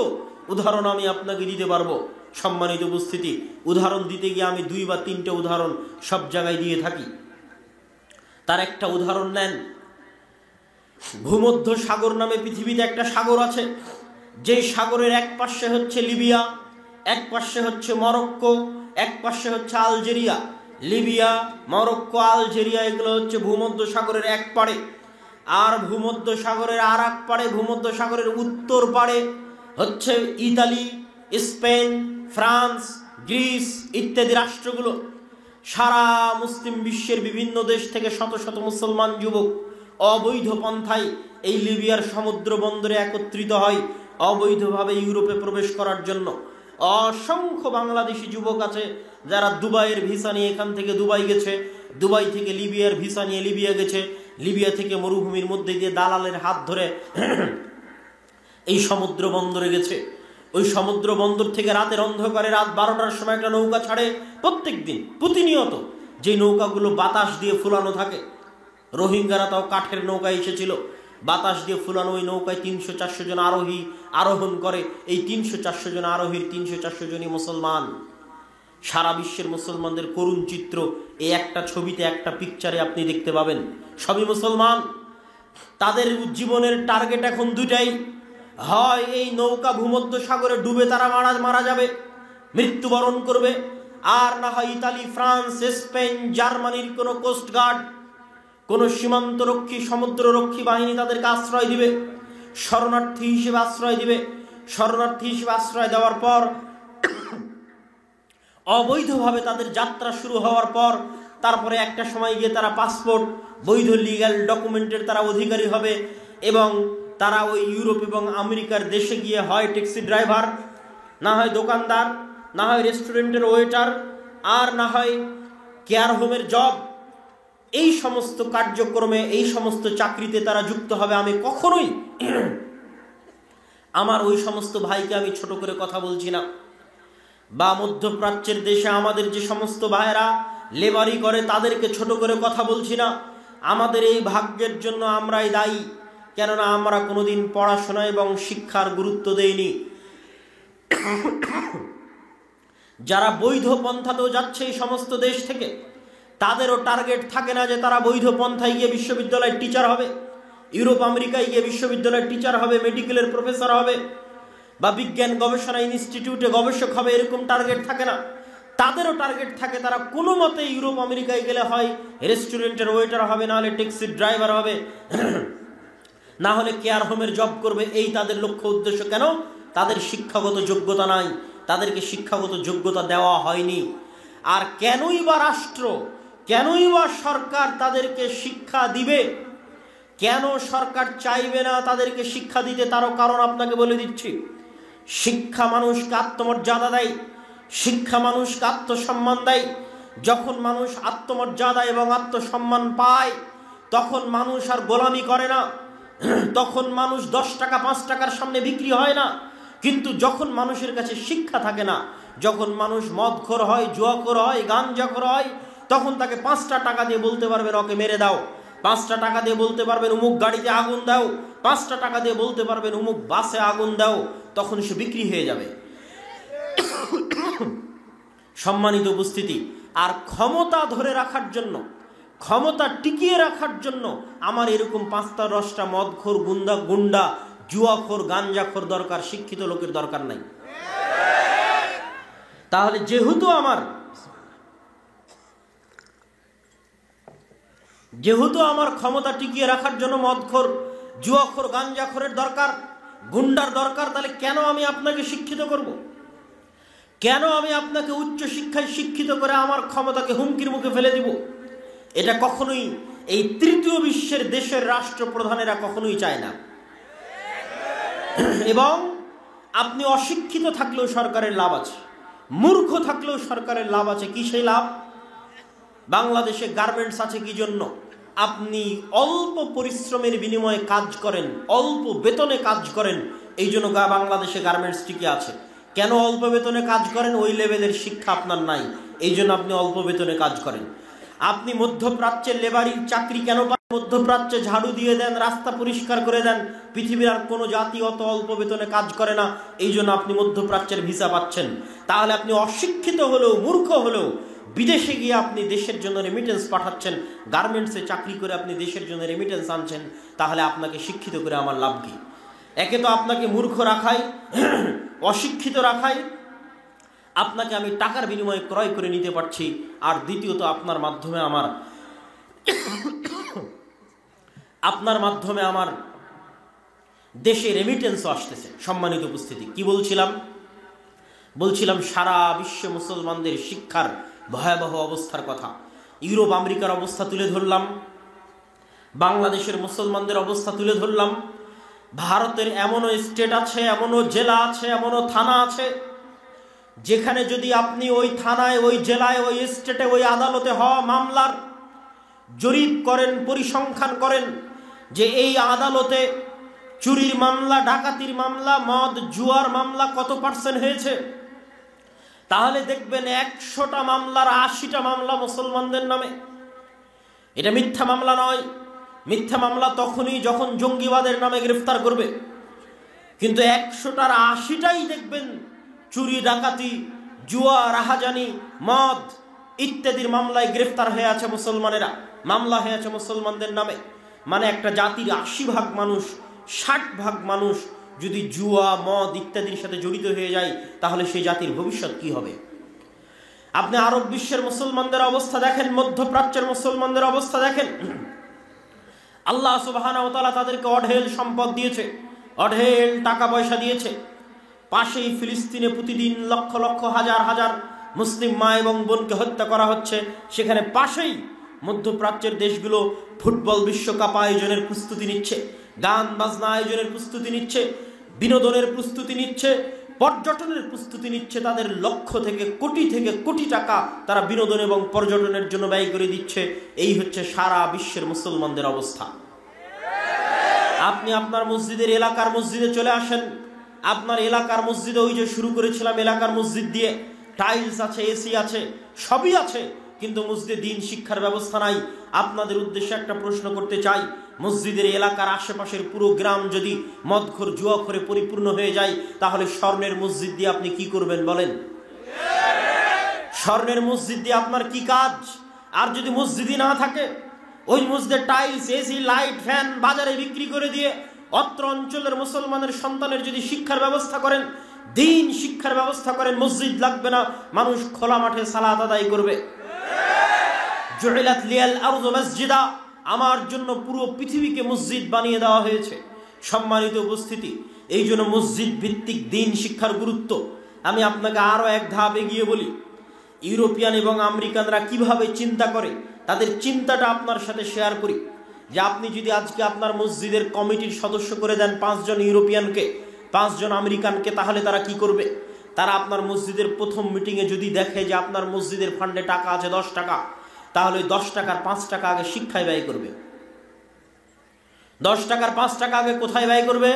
উদাহরণ আমি আপনাকে দিতে পারবো। সম্মানিত উপস্থিতি, উদাহরণ দিতে গিয়ে আমি 2 বা 3টে উদাহরণ সব জায়গায় দিয়ে থাকি। তার একটা উদাহরণ নেন, ভূমধ্য সাগর নামে পৃথিবীতে একটা সাগর আছে, যেই সাগরের এক পাশে হচ্ছে লিবিয়া, এক পাশে হচ্ছে মরক্কো, এক পাশে হচ্ছে আলজেরিয়া। লিবিয়া, মরক্কো, আলজেরিয়া এগুলো হচ্ছে ভূমধ্য সাগরের এক পাড়ে। আর ভূমধ্য সাগরের আর এক পাড়ে, ভূমধ্য সাগরের উত্তর পাড়ে হচ্ছে ইতালি, স্পেন, ফ্রান্স, গ্রিস ইত্যাদি রাষ্ট্রগুলো। সারা মুসলিম বিশ্বের বিভিন্ন দেশ থেকে শত শত মুসলমান যুবক অবৈধ পন্থায় এই লিবিয়ার সমুদ্র বন্দরে একত্রিত হয় অবৈধভাবে ইউরোপে প্রবেশ করার জন্য। অসংখ্য বাংলাদেশি যুবক আছে যারা দুবাইয়ের ভিসা নিয়ে এখান থেকে দুবাই গেছে, দুবাই থেকে লিবিয়ার ভিসা নিয়ে লিবিয়া গেছে, লিবিয়া থেকে মরুভূমির মধ্যে দিয়ে দালালের হাত ধরে এই সমুদ্র বন্দরে গেছে। ওই সমুদ্র বন্দর থেকে রাতের অন্ধকারে রাত 12টার সময় একটা নৌকা ছাড়ে প্রত্যেক দিন, প্রতিনিয়ত, যে নৌকাগুলো বাতাস দিয়ে ফুলানো থাকে। রোহিঙ্গারা তাও কাঠের নৌকায় এসেছিল, বাতাস দিয়ে ফুলানো ওই নৌকায় 300-400 জন আরোহী আরোহণ করে। এই 300-400 জন আরোহীর 300-400 জনই মুসলমান। সারা বিশ্বের মুসলমানদের করুণ চিত্র এই একটা ছবিতে, একটা পিকচারে আপনি দেখতে পাবেন। সবই মুসলমান। তাদের জীবনের টার্গেট এখন দুটাই, হয় এই নৌকা ভূমধ্য সাগরে ডুবে তারা মারা যাবে, মৃত্যুবরণ করবে, আর না হয় ইতালি, ফ্রান্স, স্পেন, জার্মানির কোনো কোস্টগার্ড, কোনো সীমান্তরক্ষী, সমুদ্ররক্ষী বাহিনী তাদেরকে আশ্রয় দিবে, শরণার্থী হিসেবে আশ্রয় দিবে। শরণার্থী হিসেবে আশ্রয় দেওয়ার পর অবৈধভাবে তাদের যাত্রা শুরু হওয়ার পর তারপরে একটা সময় গিয়ে তারা পাসপোর্ট, বৈধ লিগ্যাল ডকুমেন্টের তারা অধিকারী হবে এবং তারা ওই ইউরোপ এবং আমেরিকার দেশে গিয়ে হয় ট্যাক্সি ড্রাইভার, না হয় দোকানদার, না হয় রেস্টুরেন্টের ওয়েটার, আর না হয় কেয়ার হোমের জব। এই সমস্ত কার্যক্রমে, এই সমস্ত চাকরিতে তারা যুক্ত হবে। আমি কখনোই আমার ওই সমস্ত ভাইকে আমি ছোট করে কথা বলছি না, বা মধ্যপ্রাচ্যের দেশে আমাদের যে সমস্ত ভাইয়েরা লেবারি করে তাদেরকে ছোট করে কথা বলছি না। আমাদের এই ভাগ্যের জন্য আমরাই দায়ী, কেননা আমরা কোনোদিন পড়াশোনা এবং শিক্ষার গুরুত্ব দেইনি। যারা বৈধ পন্থাতেও যাচ্ছে এই সমস্ত দেশ থেকে, তাদেরও টার্গেট থাকে না যে তারা বৈধ পন্থায় গিয়ে বিশ্ববিদ্যালয়ের টিচার হবে, ইউরোপ আমেরিকায় গিয়ে বিশ্ববিদ্যালয়ের টিচার হবে, মেডিকেলের প্রফেসর হবে, বা বিজ্ঞান গবেষণা ইনস্টিটিউটে গবেষক হবে। এরকম টার্গেট থাকে না। তাদেরও টার্গেট থাকে তারা কোনো মতে ইউরোপ আমেরিকায় গেলে হয় রেস্টুরেন্টের ওয়েটার হবে, না হলে ট্যাক্সির ড্রাইভার হবে, না হলে কেয়ার হোমের জব করবে। এই তাদের লক্ষ্য উদ্দেশ্য। কেন? তাদের শিক্ষাগত যোগ্যতা নাই, তাদেরকে শিক্ষাগত যোগ্যতা দেওয়া হয়নি। আর কেনই বা রাষ্ট্র, কেনই বা সরকার তাদেরকে শিক্ষা দিবে? কেন সরকার চাইবে না তাদেরকে শিক্ষা দিতে? তারও কারণ আপনাকে বলে দিচ্ছি। শিক্ষা মানুষকে আত্মমর্যাদা দেয়, শিক্ষা মানুষকে আত্মসম্মান দেয়। যখন মানুষ আত্মমর্যাদা এবং আত্মসম্মান পায়, তখন মানুষ আর গোলামি করে না, তখন মানুষ 10 টাকা 5 টাকার সামনে বিক্রি হয় না। কিন্তু যখন মানুষের কাছে শিক্ষা থাকে না, যখন মানুষ মদখোর হয়, জুয়াখোর হয়, গাঞ্জাখোর হয়, তখন তাকে 5টা টাকা দিয়ে বলতে পারবেন ওকে মেরে দাও, 5টা টাকা দিয়ে বলতে পারবেন অমুক গাড়িতে আগুন দাও, 5টা টাকা দিয়ে বলতে পারবেন অমুক বাসে আগুন দাও, তখন সে বিক্রি হয়ে যাবে। সম্মানিত উপস্থিতি, আর ক্ষমতা ধরে রাখার জন্য, ক্ষমতা টিকিয়ে রাখার জন্য আমার এরকম 5টা 10টা মদখোর, গুন্ডা, জুয়াখোর, গাঞ্জাখোর দরকার, শিক্ষিত লোকের দরকার নাই। তাহলে যেহেতু আমার ক্ষমতা টিকিয়ে রাখার জন্য মদখোর, জুয়াখোর, গাঞ্জাখোরের দরকার, গুন্ডার দরকার, তাহলে কেন আমি আপনাকে শিক্ষিত করব? কেন আমি আপনাকে উচ্চ শিক্ষায় শিক্ষিত করে আমার ক্ষমতাকে হুমকির মুখে ফেলে দিব? এটা কখনোই এই তৃতীয় বিশ্বের দেশের রাষ্ট্রপ্রধানেরা কখনোই চায় না। এবং আপনি অশিক্ষিত থাকলেও সরকারের লাভ আছে, মূর্খ থাকলেও সরকারের লাভ আছে। কি সেই লাভ? বাংলাদেশে গার্মেন্টস আছে কি জন্য? আপনি অল্প পরিশ্রমের বিনিময়ে কাজ করেন, অল্প বেতনে কাজ করেন, এই জন্য বাংলাদেশে গার্মেন্টস টিকে আছে। কেন অল্প বেতনে কাজ করেন? ওই লেভেলের শিক্ষা আপনার নাই, এই জন্য আপনি অল্প বেতনে কাজ করেন। আপনি মধ্যপ্রাচ্যের লেবারির চাকরি কেন পান? মধ্যপ্রাচ্যে ঝাড়ু দিয়ে দেন, রাস্তা পরিষ্কার করে দেন। পৃথিবীর আর কোনো জাতি অত অল্প বেতনে কাজ করে না, এই জন্য আপনি মধ্যপ্রাচ্যের ভিসা পাচ্ছেন। তাহলে আপনি অশিক্ষিত হলেও, মূর্খ হলেও বিদেশে গিয়ে আপনি দেশের জন্য রেমিটেন্স পাঠাচ্ছেন, গার্মেন্টসে চাকরি করে আপনি দেশের জন্য রেমিটেন্স আনছেন। তাহলে আপনাকে শিক্ষিত করে আমার লাভ কি? একে তো আপনাকে মূর্খ রাখাই, অশিক্ষিত রাখাই, আপনাকে আমি টাকার বিনিময়ে ক্রয় করে নিতে পারছি, আর দ্বিতীয়ত আপনার মাধ্যমে আমার দেশে রেমিটেন্সও আসতেছে। সম্মানিত উপস্থিতি, কি বলছিলাম সারা বিশ্বে মুসলমানদের শিক্ষার ভয়াবহ অবস্থার কথা। ইউরোপ আমেরিকার অবস্থা তুলে ধরলাম, বাংলাদেশের মুসলমানদের অবস্থা তুলে ধরলাম। ভারতের এমনও স্টেট আছে, এমনও জেলা আছে, এমনও থানা আছে, যেখানে যদি আপনি ওই থানায়, ওই জেলায়, ওই স্টেটে, ওই আদালতে হওয়া মামলার জরিপ করেন, পরিসংখ্যান করেন যে এই আদালতে চুরির মামলা, ডাকাতির মামলা, মদ জুয়ার মামলা কত % হয়েছে, তাহলে দেখবেন 100টা মামলার 80টা মামলা মুসলমানদের নামে। এটা মিথ্যা মামলা নয়। মিথ্যা মামলা তখনই যখন জঙ্গিবাদের নামে গ্রেফতার করবে, কিন্তু 100টার 80টাই দেখবেন চুরি, ডাকাতি, জুয়া, রাহাজানি, মদ ইত্যাদির মামলায় গ্রেফতার হয়ে আছে মুসলমানেরা, মামলা হয়ে আছে মুসলমানদের নামে। মানে একটা জাতির 80% মানুষ, 60% মানুষ যদি জুয়া, মদ ইত্যাদির সাথে জড়িত হয়ে যায়, তাহলে সেই জাতির ভবিষ্যৎ কি হবে? আপনি আরব বিশ্বের মুসলমানদের অবস্থা দেখেন, মধ্যপ্রাচ্যের মুসলমানদের অবস্থা দেখেন। আল্লাহ সুবহানাহু ওয়া তাআলা তাদেরকে অঢেল সম্পদ দিয়েছে, অঢেল টাকা পয়সা দিয়েছে। পাশেই ফিলিস্তিনে প্রতিদিন লক্ষ লক্ষ, হাজার হাজার মুসলিম মা এবং বোনকে হত্যা করা হচ্ছে, সেখানে পাশেই মধ্যপ্রাচ্যের দেশগুলো ফুটবল বিশ্বকাপ আয়োজনের প্রস্তুতি নিচ্ছে, গান বাজনা আয়োজনের প্রস্তুতি নিচ্ছে, বিনোদনের প্রস্তুতি নিচ্ছে, পর্যটনের প্রস্তুতি নিচ্ছে। তাদের লক্ষ থেকে কোটি টাকা তারা বিনোদন এবং পর্যটনের জন্য ব্যয় করে দিচ্ছে। এই হচ্ছে সারা বিশ্বের মুসলমানদের অবস্থা। আপনি আপনার মসজিদের এলাকার মসজিদে চলে আসেন। আপনার এলাকার মসজিদে, ওই যে শুরু করেছিলাম এলাকার মসজিদ দিয়ে, টাইলস আছে, এসি আছে, সবই আছে, কিন্তু মসজিদে দিন শিক্ষার ব্যবস্থা নাই। আপনাদের উদ্দেশ্যে একটা প্রশ্ন করতে চাই, মসজিদের এলাকার আশেপাশের পুরো গ্রাম যদি মদখোর জুয়াখোরে পরিপূর্ণ হয়ে যায়, তাহলে স্বর্ণের মসজিদ দিয়ে আপনি কি করবেন বলেন? স্বর্ণের মসজিদ দিয়ে আপনার কি কাজ? আর যদি মসজিদই না থাকে, ওই মসজিদের টাইলস, এসি, লাইট, ফ্যান বাজারে বিক্রি করে দিয়ে অত্র অঞ্চলের মুসলমানের সন্তানের যদি শিক্ষার ব্যবস্থা করেন, দিন শিক্ষার ব্যবস্থা করেন, মসজিদ লাগবে না, মানুষ খোলা মাঠে সালাত আদায় করবে। জুইলাত লিয়াল আরযু মাসজিদা, আমার জন্য পুরো পৃথিবীকে মসজিদ বানিয়ে দেওয়া হয়েছে। সম্মানিত উপস্থিতি, এই জন্য মসজিদ ভিত্তিক দিন শিক্ষার গুরুত্ব। আমি আপনাকে আরো এক ধাপ এগিয়ে বলি, ইউরোপিয়ান এবং আমেরিকানরা কিভাবে চিন্তা করে, তাদের চিন্তাটা আপনার সাথে শেয়ার করি। যে আপনি যদি আজকে আপনার মসজিদের কমিটির সদস্য করে দেন 5 জন ইউরোপিয়ানকে, 5 জন আমেরিকানকে, তাহলে তারা কি করবে? তারা আপনার মসজিদের প্রথম মিটিংয়ে যদি দেখে যে আপনার মসজিদের ফান্ডে টাকা আছে 10 টাকা, তাহলে 10 টাকার 5 টাকা আগে শিক্ষায় ব্যয় করবে। 10 টাকার 5 টাকা আগে কোথায় ব্যয় করবে?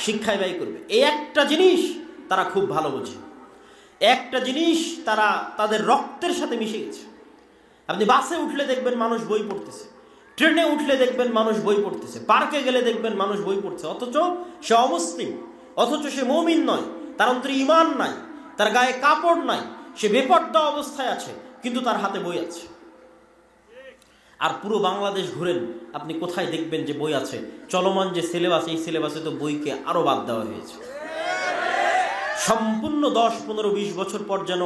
শিক্ষায় ব্যয় করবে। এই একটা জিনিস তারা খুব ভালো বোঝে, একটা জিনিস তারা তাদের রক্তের সাথে মিশে গেছে। আপনি বাসে উঠলে দেখবেন মানুষ বই পড়তেছে, ট্রেনে উঠলে দেখবেন মানুষ বই পড়তেছে, পার্কে গেলে দেখবেন মানুষ বই পড়ছে, অথচ সে অমুসলিম, অথচ সে মুমিন নয়, তার অন্তরে ঈমান নাই, তার গায়ে কাপড় নাই, সে বেপর্দা অবস্থায় আছে, কিন্তু তার হাতে বই আছে। আর পুরো বাংলাদেশ ঘুরেন, আপনি কোথায় দেখবেন যে বই আছে? চলমান যে সিলেবাস, এই সিলেবাসে তো বইকে আরো বাদ দেওয়া হয়েছে। সম্পূর্ণ 10, 15, 20 বছর পর যেন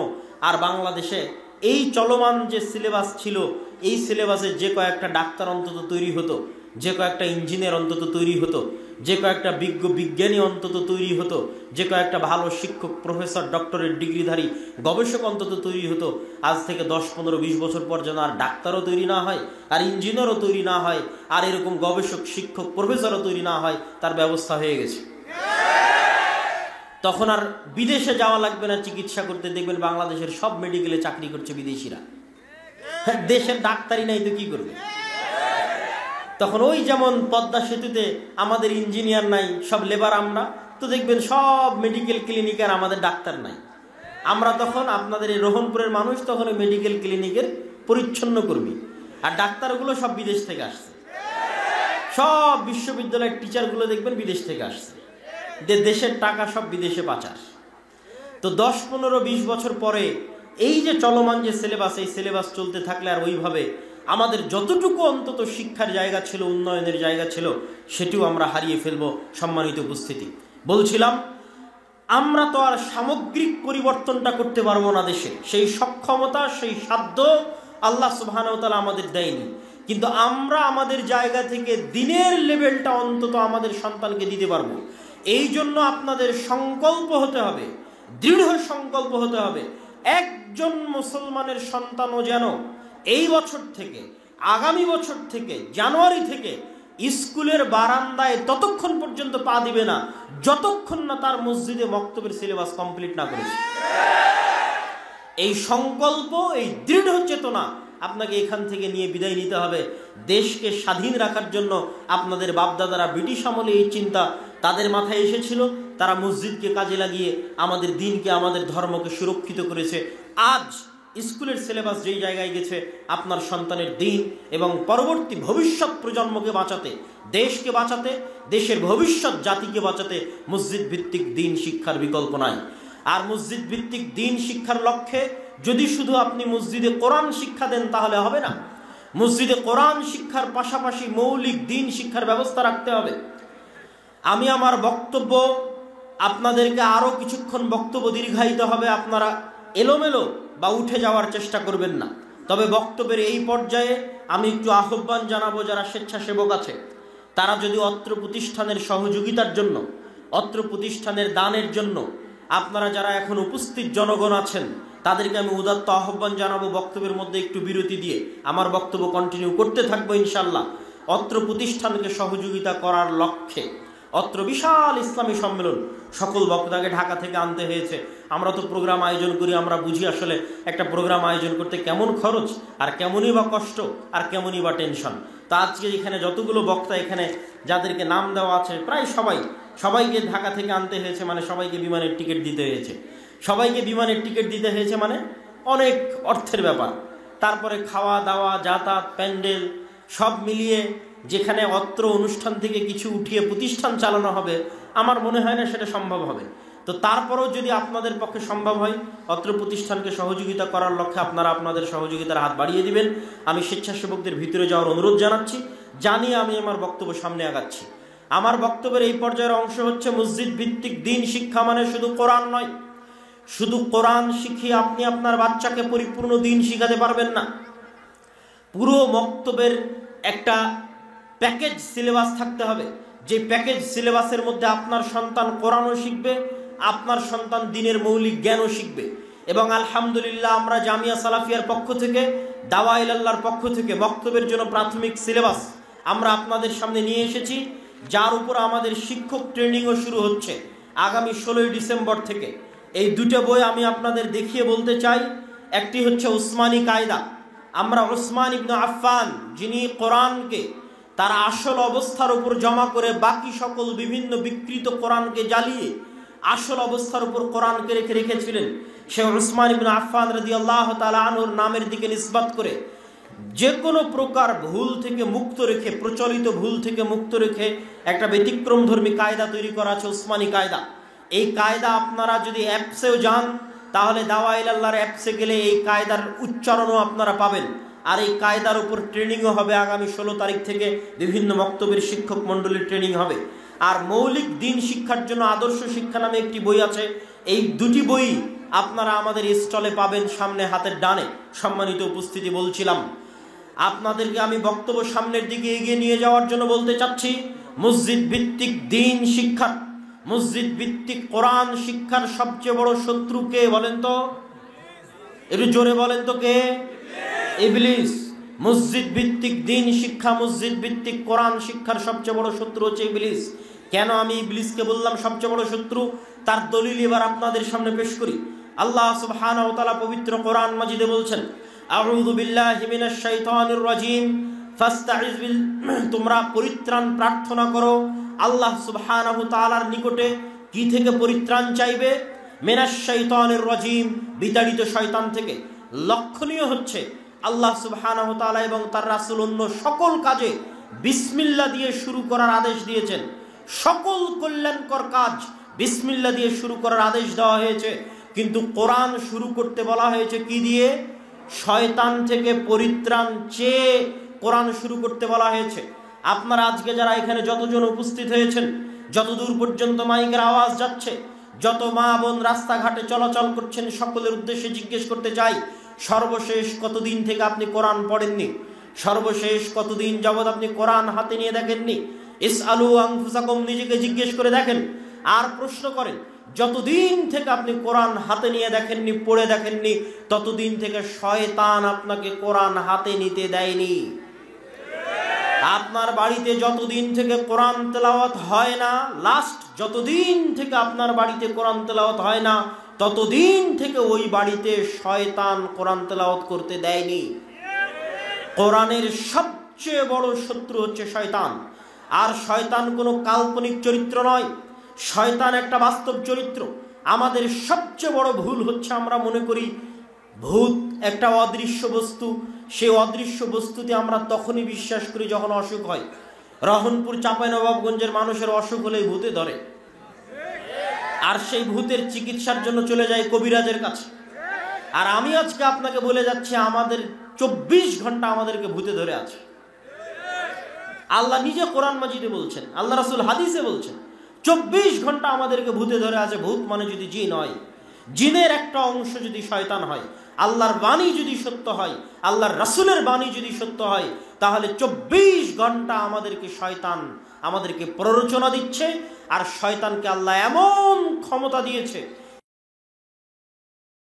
আর বাংলাদেশে এই চলমান যে সিলেবাস ছিল, এই সিলেবাসে যে কয়েকটা ডাক্তার অন্তত তৈরি হতো, যে কয়েকটা ইঞ্জিনিয়ার অন্তত তৈরি হতো, যে কয়েকটা বিজ্ঞানী অন্তত তৈরি হতো, যে কয়েকটা ভালো শিক্ষক, প্রফেসর, ডক্টরেট ডিগ্রিধারী গবেষক অন্তত তৈরি হতো, আজ থেকে 10, 15, 20 বছর পর যেন আর ডাক্তারও তৈরি না হয়, আর ইঞ্জিনিয়ারও তৈরি না হয়, আর এরকম গবেষক, শিক্ষক, প্রফেসরও তৈরি না হয়, তার ব্যবস্থা হয়ে গেছে। তখন আর বিদেশে যাওয়া লাগবে না চিকিৎসা করতে। দেখবেন বাংলাদেশের সব মেডিকেলে চাকরি করছে বিদেশিরা। দেশের ডাক্তারই নাই তো কি করবে? তখন ওই যেমন পদ্মা সেতুতে আমাদের ইঞ্জিনিয়ার নাই, সব লেবার আমরা, তো দেখবেন সব মেডিকেল ক্লিনিকের আমাদের ডাক্তার নাই। আমরা তখন আপনাদের এই রোহনপুরের মানুষ তখন ওই মেডিকেল ক্লিনিকের পরিচ্ছন্ন কর্মী, আর ডাক্তারগুলো সব বিদেশ থেকে আসছে। সব বিশ্ববিদ্যালয়ের টিচারগুলো দেখবেন বিদেশ থেকে আসছে, দেশের টাকা সব বিদেশে পাচার। তো 10, 15, 20 বছর পরে এই যে চলমান যে সিলেবাস, এই সিলেবাস চলতে থাকলে আর ওইভাবে আমাদের যতটুকু অন্তত শিক্ষার জায়গা ছিল, উন্নয়নের জায়গা ছিল, সেটিও আমরা হারিয়ে ফেলবো। সম্মানিত উপস্থিতি, বলছিলাম আমরা তো আর সামগ্রিক পরিবর্তনটা করতে পারবো না দেশে, সেই সক্ষমতা, সেই সাধ্য আল্লাহ সুবহানাহু ওয়া তাআলা আমাদের দেয়নি, কিন্তু আমরা আমাদের জায়গা থেকে দিনের লেভেলটা অন্তত আমাদের সন্তানকে দিতে পারবো। এই জন্য আপনাদের সংকল্প হতে হবে, দৃঢ় সংকল্প হতে হবে, একজন মুসলমানের সন্তানও যেন এই বছর থেকে, আগামী বছর থেকে, জানুয়ারি থেকে স্কুলের বারান্দায় ততক্ষণ পর্যন্ত পা দিবে না যতক্ষণ না তার মসজিদে মক্তবের সিলেবাস কমপ্লিট না করেছে। এই সংকল্প, এই দৃঢ় চেতনা আপনাকে এখান থেকে নিয়ে বিদায় নিতে হবে। দেশকে স্বাধীন রাখার জন্য আপনাদের বাপদাদারা ব্রিটিশ আমলে এই চিন্তা তাদের মাথায় এসেছিল, তারা মসজিদকে কাজে লাগিয়ে আমাদের দিনকে, আমাদের ধর্মকে সুরক্ষিত করেছে। আজ স্কুলের সিলেবাস যেই জায়গায় গেছে, আপনার সন্তানের দিন এবং পরবর্তী ভবিষ্যৎ প্রজন্মকে বাঁচাতে, দেশকে বাঁচাতে, দেশের ভবিষ্যৎ জাতিকে বাঁচাতে মসজিদ ভিত্তিক দিন শিক্ষার বিকল্প নাই। আর মসজিদ ভিত্তিক দিন শিক্ষার লক্ষ্যে যদি শুধু আপনি মসজিদে কোরআন শিক্ষা দেন তাহলে হবে না। মসজিদে কোরআন শিক্ষার পাশাপাশি মৌলিক দিন শিক্ষার ব্যবস্থা রাখতে হবে। আমি আমার বক্তব্য আপনাদেরকে আরো কিছুক্ষণ বক্তব্য দীর্ঘায়িত হবে, আপনারা এলোমেলো বা উঠে যাওয়ার চেষ্টা করবেন না। তবে বক্তব্যের এই পর্যায়ে আমি একটু আহ্বান জানাবো, যারা স্বেচ্ছাসেবক আছে তারা যদি অত্র প্রতিষ্ঠানের সহযোগিতার জন্য, অত্র প্রতিষ্ঠানের দানের জন্য আপনারা যারা এখন উপস্থিত জনগণ আছেন তাদেরকে আমি উদাত্ত আহ্বান জানাবো, বক্তব্যের মধ্যে একটু বিরতি দিয়ে আমার বক্তব্য কন্টিনিউ করতে থাকবো ইনশাল্লাহ। অত্র প্রতিষ্ঠানকে সহযোগিতা করার লক্ষ্যে অত্র বিশাল ইসলামী সম্মেলন সকল বক্তাকে ঢাকা থেকে আনতে হয়েছে। আমরা তো প্রোগ্রাম আয়োজন করি, আমরা বুঝি আসলে একটা প্রোগ্রাম আয়োজন করতে কেমন খরচ আর কেমনই বা কষ্ট আর কেমনই বা টেনশন। তা আজকে এখানে যতগুলো বক্তা এখানে যাদেরকে নাম দেওয়া আছে প্রায় সবাইকে ঢাকা থেকে আনতে হয়েছে, মানে সবাইকে বিমানের টিকিট দিতে হয়েছে। সবাইকে বিমানের টিকিট দিতে হয়েছে মানে অনেক অর্থের ব্যাপার। তারপরে খাওয়া দাওয়া, যাতায়াত, প্যান্ডেল সব মিলিয়ে যেখানে অত্র অনুষ্ঠান থেকে কিছু উঠিয়ে প্রতিষ্ঠান চালানো হবে, আমার মনে হয় না সেটা সম্ভব হবে। তো তারপরেও যদি আপনাদের পক্ষে সম্ভব হয় অত্র প্রতিষ্ঠানকে সহযোগিতা করার লক্ষ্যে আপনারা আপনাদের সহযোগিতার হাত বাড়িয়ে দিবেন। আমি স্বেচ্ছাসেবকদের ভিতরে যাওয়ার অনুরোধ জানাচ্ছি, জানিয়ে আমি আমার বক্তব্য সামনে আগাচ্ছি। আমার বক্তব্যের এই পর্যায়ের অংশ হচ্ছে মসজিদ ভিত্তিক দিন শিক্ষা মানে শুধু কোরআন নয়। শুধু কোরআন শিখিয়ে আপনি আপনার বাচ্চাকে পরিপূর্ণ দিন শিখাতে পারবেন না। পুরো বক্তব্যের একটা প্যাকেজ সিলেবাস থাকতে হবে, যে প্যাকেজ সিলেবাসের মধ্যে আপনার সন্তান কোরআনও শিখবে, আপনার সন্তান দিনের মৌলিক জ্ঞানও শিখবে। এবং আলহামদুলিল্লাহ আমরা জামিয়া সালাফিয়ার পক্ষ থেকে, দাওয়া ইলাল্লাহর পক্ষ থেকে বক্তব্যের জন্য প্রাথমিক সিলেবাস আমরা আপনাদের সামনে নিয়ে এসেছি, যার উপর আমাদের শিক্ষক ট্রেনিংও শুরু হচ্ছে আগামী 16ই ডিসেম্বর থেকে। এই দুটো বই আমি আপনাদের দেখিয়ে বলতে চাই। একটি হচ্ছে উসমানী কায়দা। আমরা উসমান ইবনে আফফান, যিনি কোরআনকে তার আসল অবস্থার উপর জমা করে বাকি সকল বিভিন্ন বিকৃত কোরআনকে জ্বালিয়ে আসল অবস্থার উপর কোরআনকে রেখেছিলেন, সে উসমান ইবনে আফফান রাদিয়াল্লাহু তাআলা আনহুর নামের দিকে নিসবত করে যে কোনো প্রকার ভুল থেকে মুক্ত রেখে, প্রচলিত ভুল থেকে মুক্ত রেখে একটা ব্যতিক্রমধর্মী কায়দা তৈরি করা আছে, উসমানী কায়দা। এই কায়দা আপনারা যদি অ্যাপসেও যান তাহলে দাওয়া ইলাল্লাহর অ্যাপসে গেলে এই কায়দার উচ্চারণও আপনারা পাবেন। আর এই কায়দার উপর ট্রেনিংও হবে আগামী 16 তারিখ থেকে, বিভিন্ন বক্তব্যের শিক্ষক মণ্ডলীর ট্রেনিং হবে। আর মৌলিক দিন শিক্ষার জন্য আদর্শ শিক্ষা নামে একটি বই আছে। এই দুটি বই আপনারা আমাদের স্টলে পাবেন, সামনে হাতের ডানে। সম্মানিত উপস্থিতি, বলছিলাম আপনাদেরকে আমি বক্তব্য সামনের দিকে এগিয়ে নিয়ে যাওয়ার জন্য বলতে চাচ্ছি, মসজিদ ভিত্তিক দিন শিক্ষা, মসজিদ ভিত্তিক কোরআন শিক্ষার সবচেয়ে বড় শত্রু কে বলেন তো? একটু জোরে বলেন তো কে? ইবলিস। মসজিদ ভিত্তিক দিন শিক্ষা, মসজিদ ভিত্তিক কোরআন শিক্ষার সবচেয়ে বড় শত্রু হচ্ছে ইবলিস। কেন আমি ইবলিসকে বললাম সবচেয়ে বড় শত্রু, তার দলিল এবার আপনাদের সামনে পেশ করি। আল্লাহ সুবহানাহু ওয়া তাআলা পবিত্র কোরআন মাজিদে বলছেন, আউযু বিল্লাহি মিনাশ শাইতানির রাজিম ফাস্তাইজ বিল, তোমরা পরিত্রাণ প্রার্থনা করো আল্লাহ সুবহানাহু তাআলার নিকটে। কি থেকে পরিত্রাণ চাইবে? মিনাশ শাইতানির রাজিম, বিতাড়িত শয়তান থেকে। লক্ষণীয় হচ্ছে আল্লাহ সুবহানাহু তাআলা এবং তার রাসূল অন্য সকল কাজে বিসমিল্লাহ দিয়ে শুরু করার আদেশ দিয়েছেন। সকল কল্যাণকর কাজ বিসমিল্লাহ দিয়ে শুরু করার আদেশ দেওয়া হয়েছে, কিন্তু কোরআন শুরু করতে বলা হয়েছে কি দিয়ে? শয়তান থেকে পরিত্রাণ চেয়ে কোরআন শুরু করতে বলা হয়েছে। আপনারা আজকে যারা এখানে যতজন উপস্থিত হয়েছেন, যতদূর পর্যন্ত মাইকের আওয়াজ যাচ্ছে, যত মা বোন রাস্তাঘাটে চলাচল করছেন, সকলের উদ্দেশ্যে জিজ্ঞেস করতে চাই, সর্বশেষ কতদিন থেকে আপনি কোরআন পড়েননি? সর্বশেষ কতদিন যাবৎ আপনি কোরআন হাতে নিয়ে দেখেননি? ইসআলু আনফুসাকুম, নিজেকে জিজ্ঞেস করে দেখেন। আর প্রশ্ন করেন, যতদিন থেকে আপনি কোরআন হাতে নিয়ে দেখেননি, পড়ে দেখেননি, ততদিন থেকে শয়তান আপনাকে কোরআন হাতে নিতে দেয়নি। আপনার বাড়িতে যতদিন থেকে কোরআন তেলাওয়াত হয় না, লাস্ট যতদিন থেকে আপনার বাড়িতে কোরআন তেলাওয়াত হয় না, ততদিন থেকে ওই বাড়িতে শয়তান কোরআন তেলাওয়াত করতে দেয়নি। কোরআনের সবচেয়ে বড় শত্রু হচ্ছে শয়তান। আর শয়তান কোনো কাল্পনিক চরিত্র নয়, শয়তান একটা বাস্তব চরিত্র। আমাদের সবচেয়ে বড় ভুল হচ্ছে আমরা মনে করি ভূত একটা অদৃশ্য বস্তু, সেই অদৃশ্য বস্তুতে আমরা তখনই বিশ্বাস করি যখন অসুখ হয়। রহনপুর চাঁপাইনবাবগঞ্জের মানুষের অসুখ হলেই ভূতে ধরে, আর সেই ভূতের চিকিৎসার জন্য চলে যায় কবিরাজের কাছে। আর আমি আজকে আপনাকে বলে যাচ্ছি, আমাদের 24 ঘন্টা আমাদেরকে ভূতে ধরে আছে। আল্লাহ নিজে কোরআন মাজিদে বলছেন, আল্লাহ রাসূল হাদিসে বলছেন, 24 ঘন্টা আমাদেরকে ভূতে ধরে আছে। ভূত মানে যদি জিন হয়, জিনের একটা অংশ যদি শয়তান হয়, আল্লাহর বাণী যদি সত্য হয়, আল্লাহর রাসূলের বাণী যদি সত্য হয়, তাহলে 24 ঘন্টা আমাদেরকে শয়তান আমাদেরকে প্ররোচনা দিচ্ছে। আর শয়তানকে আল্লাহ এমন ক্ষমতা দিয়েছে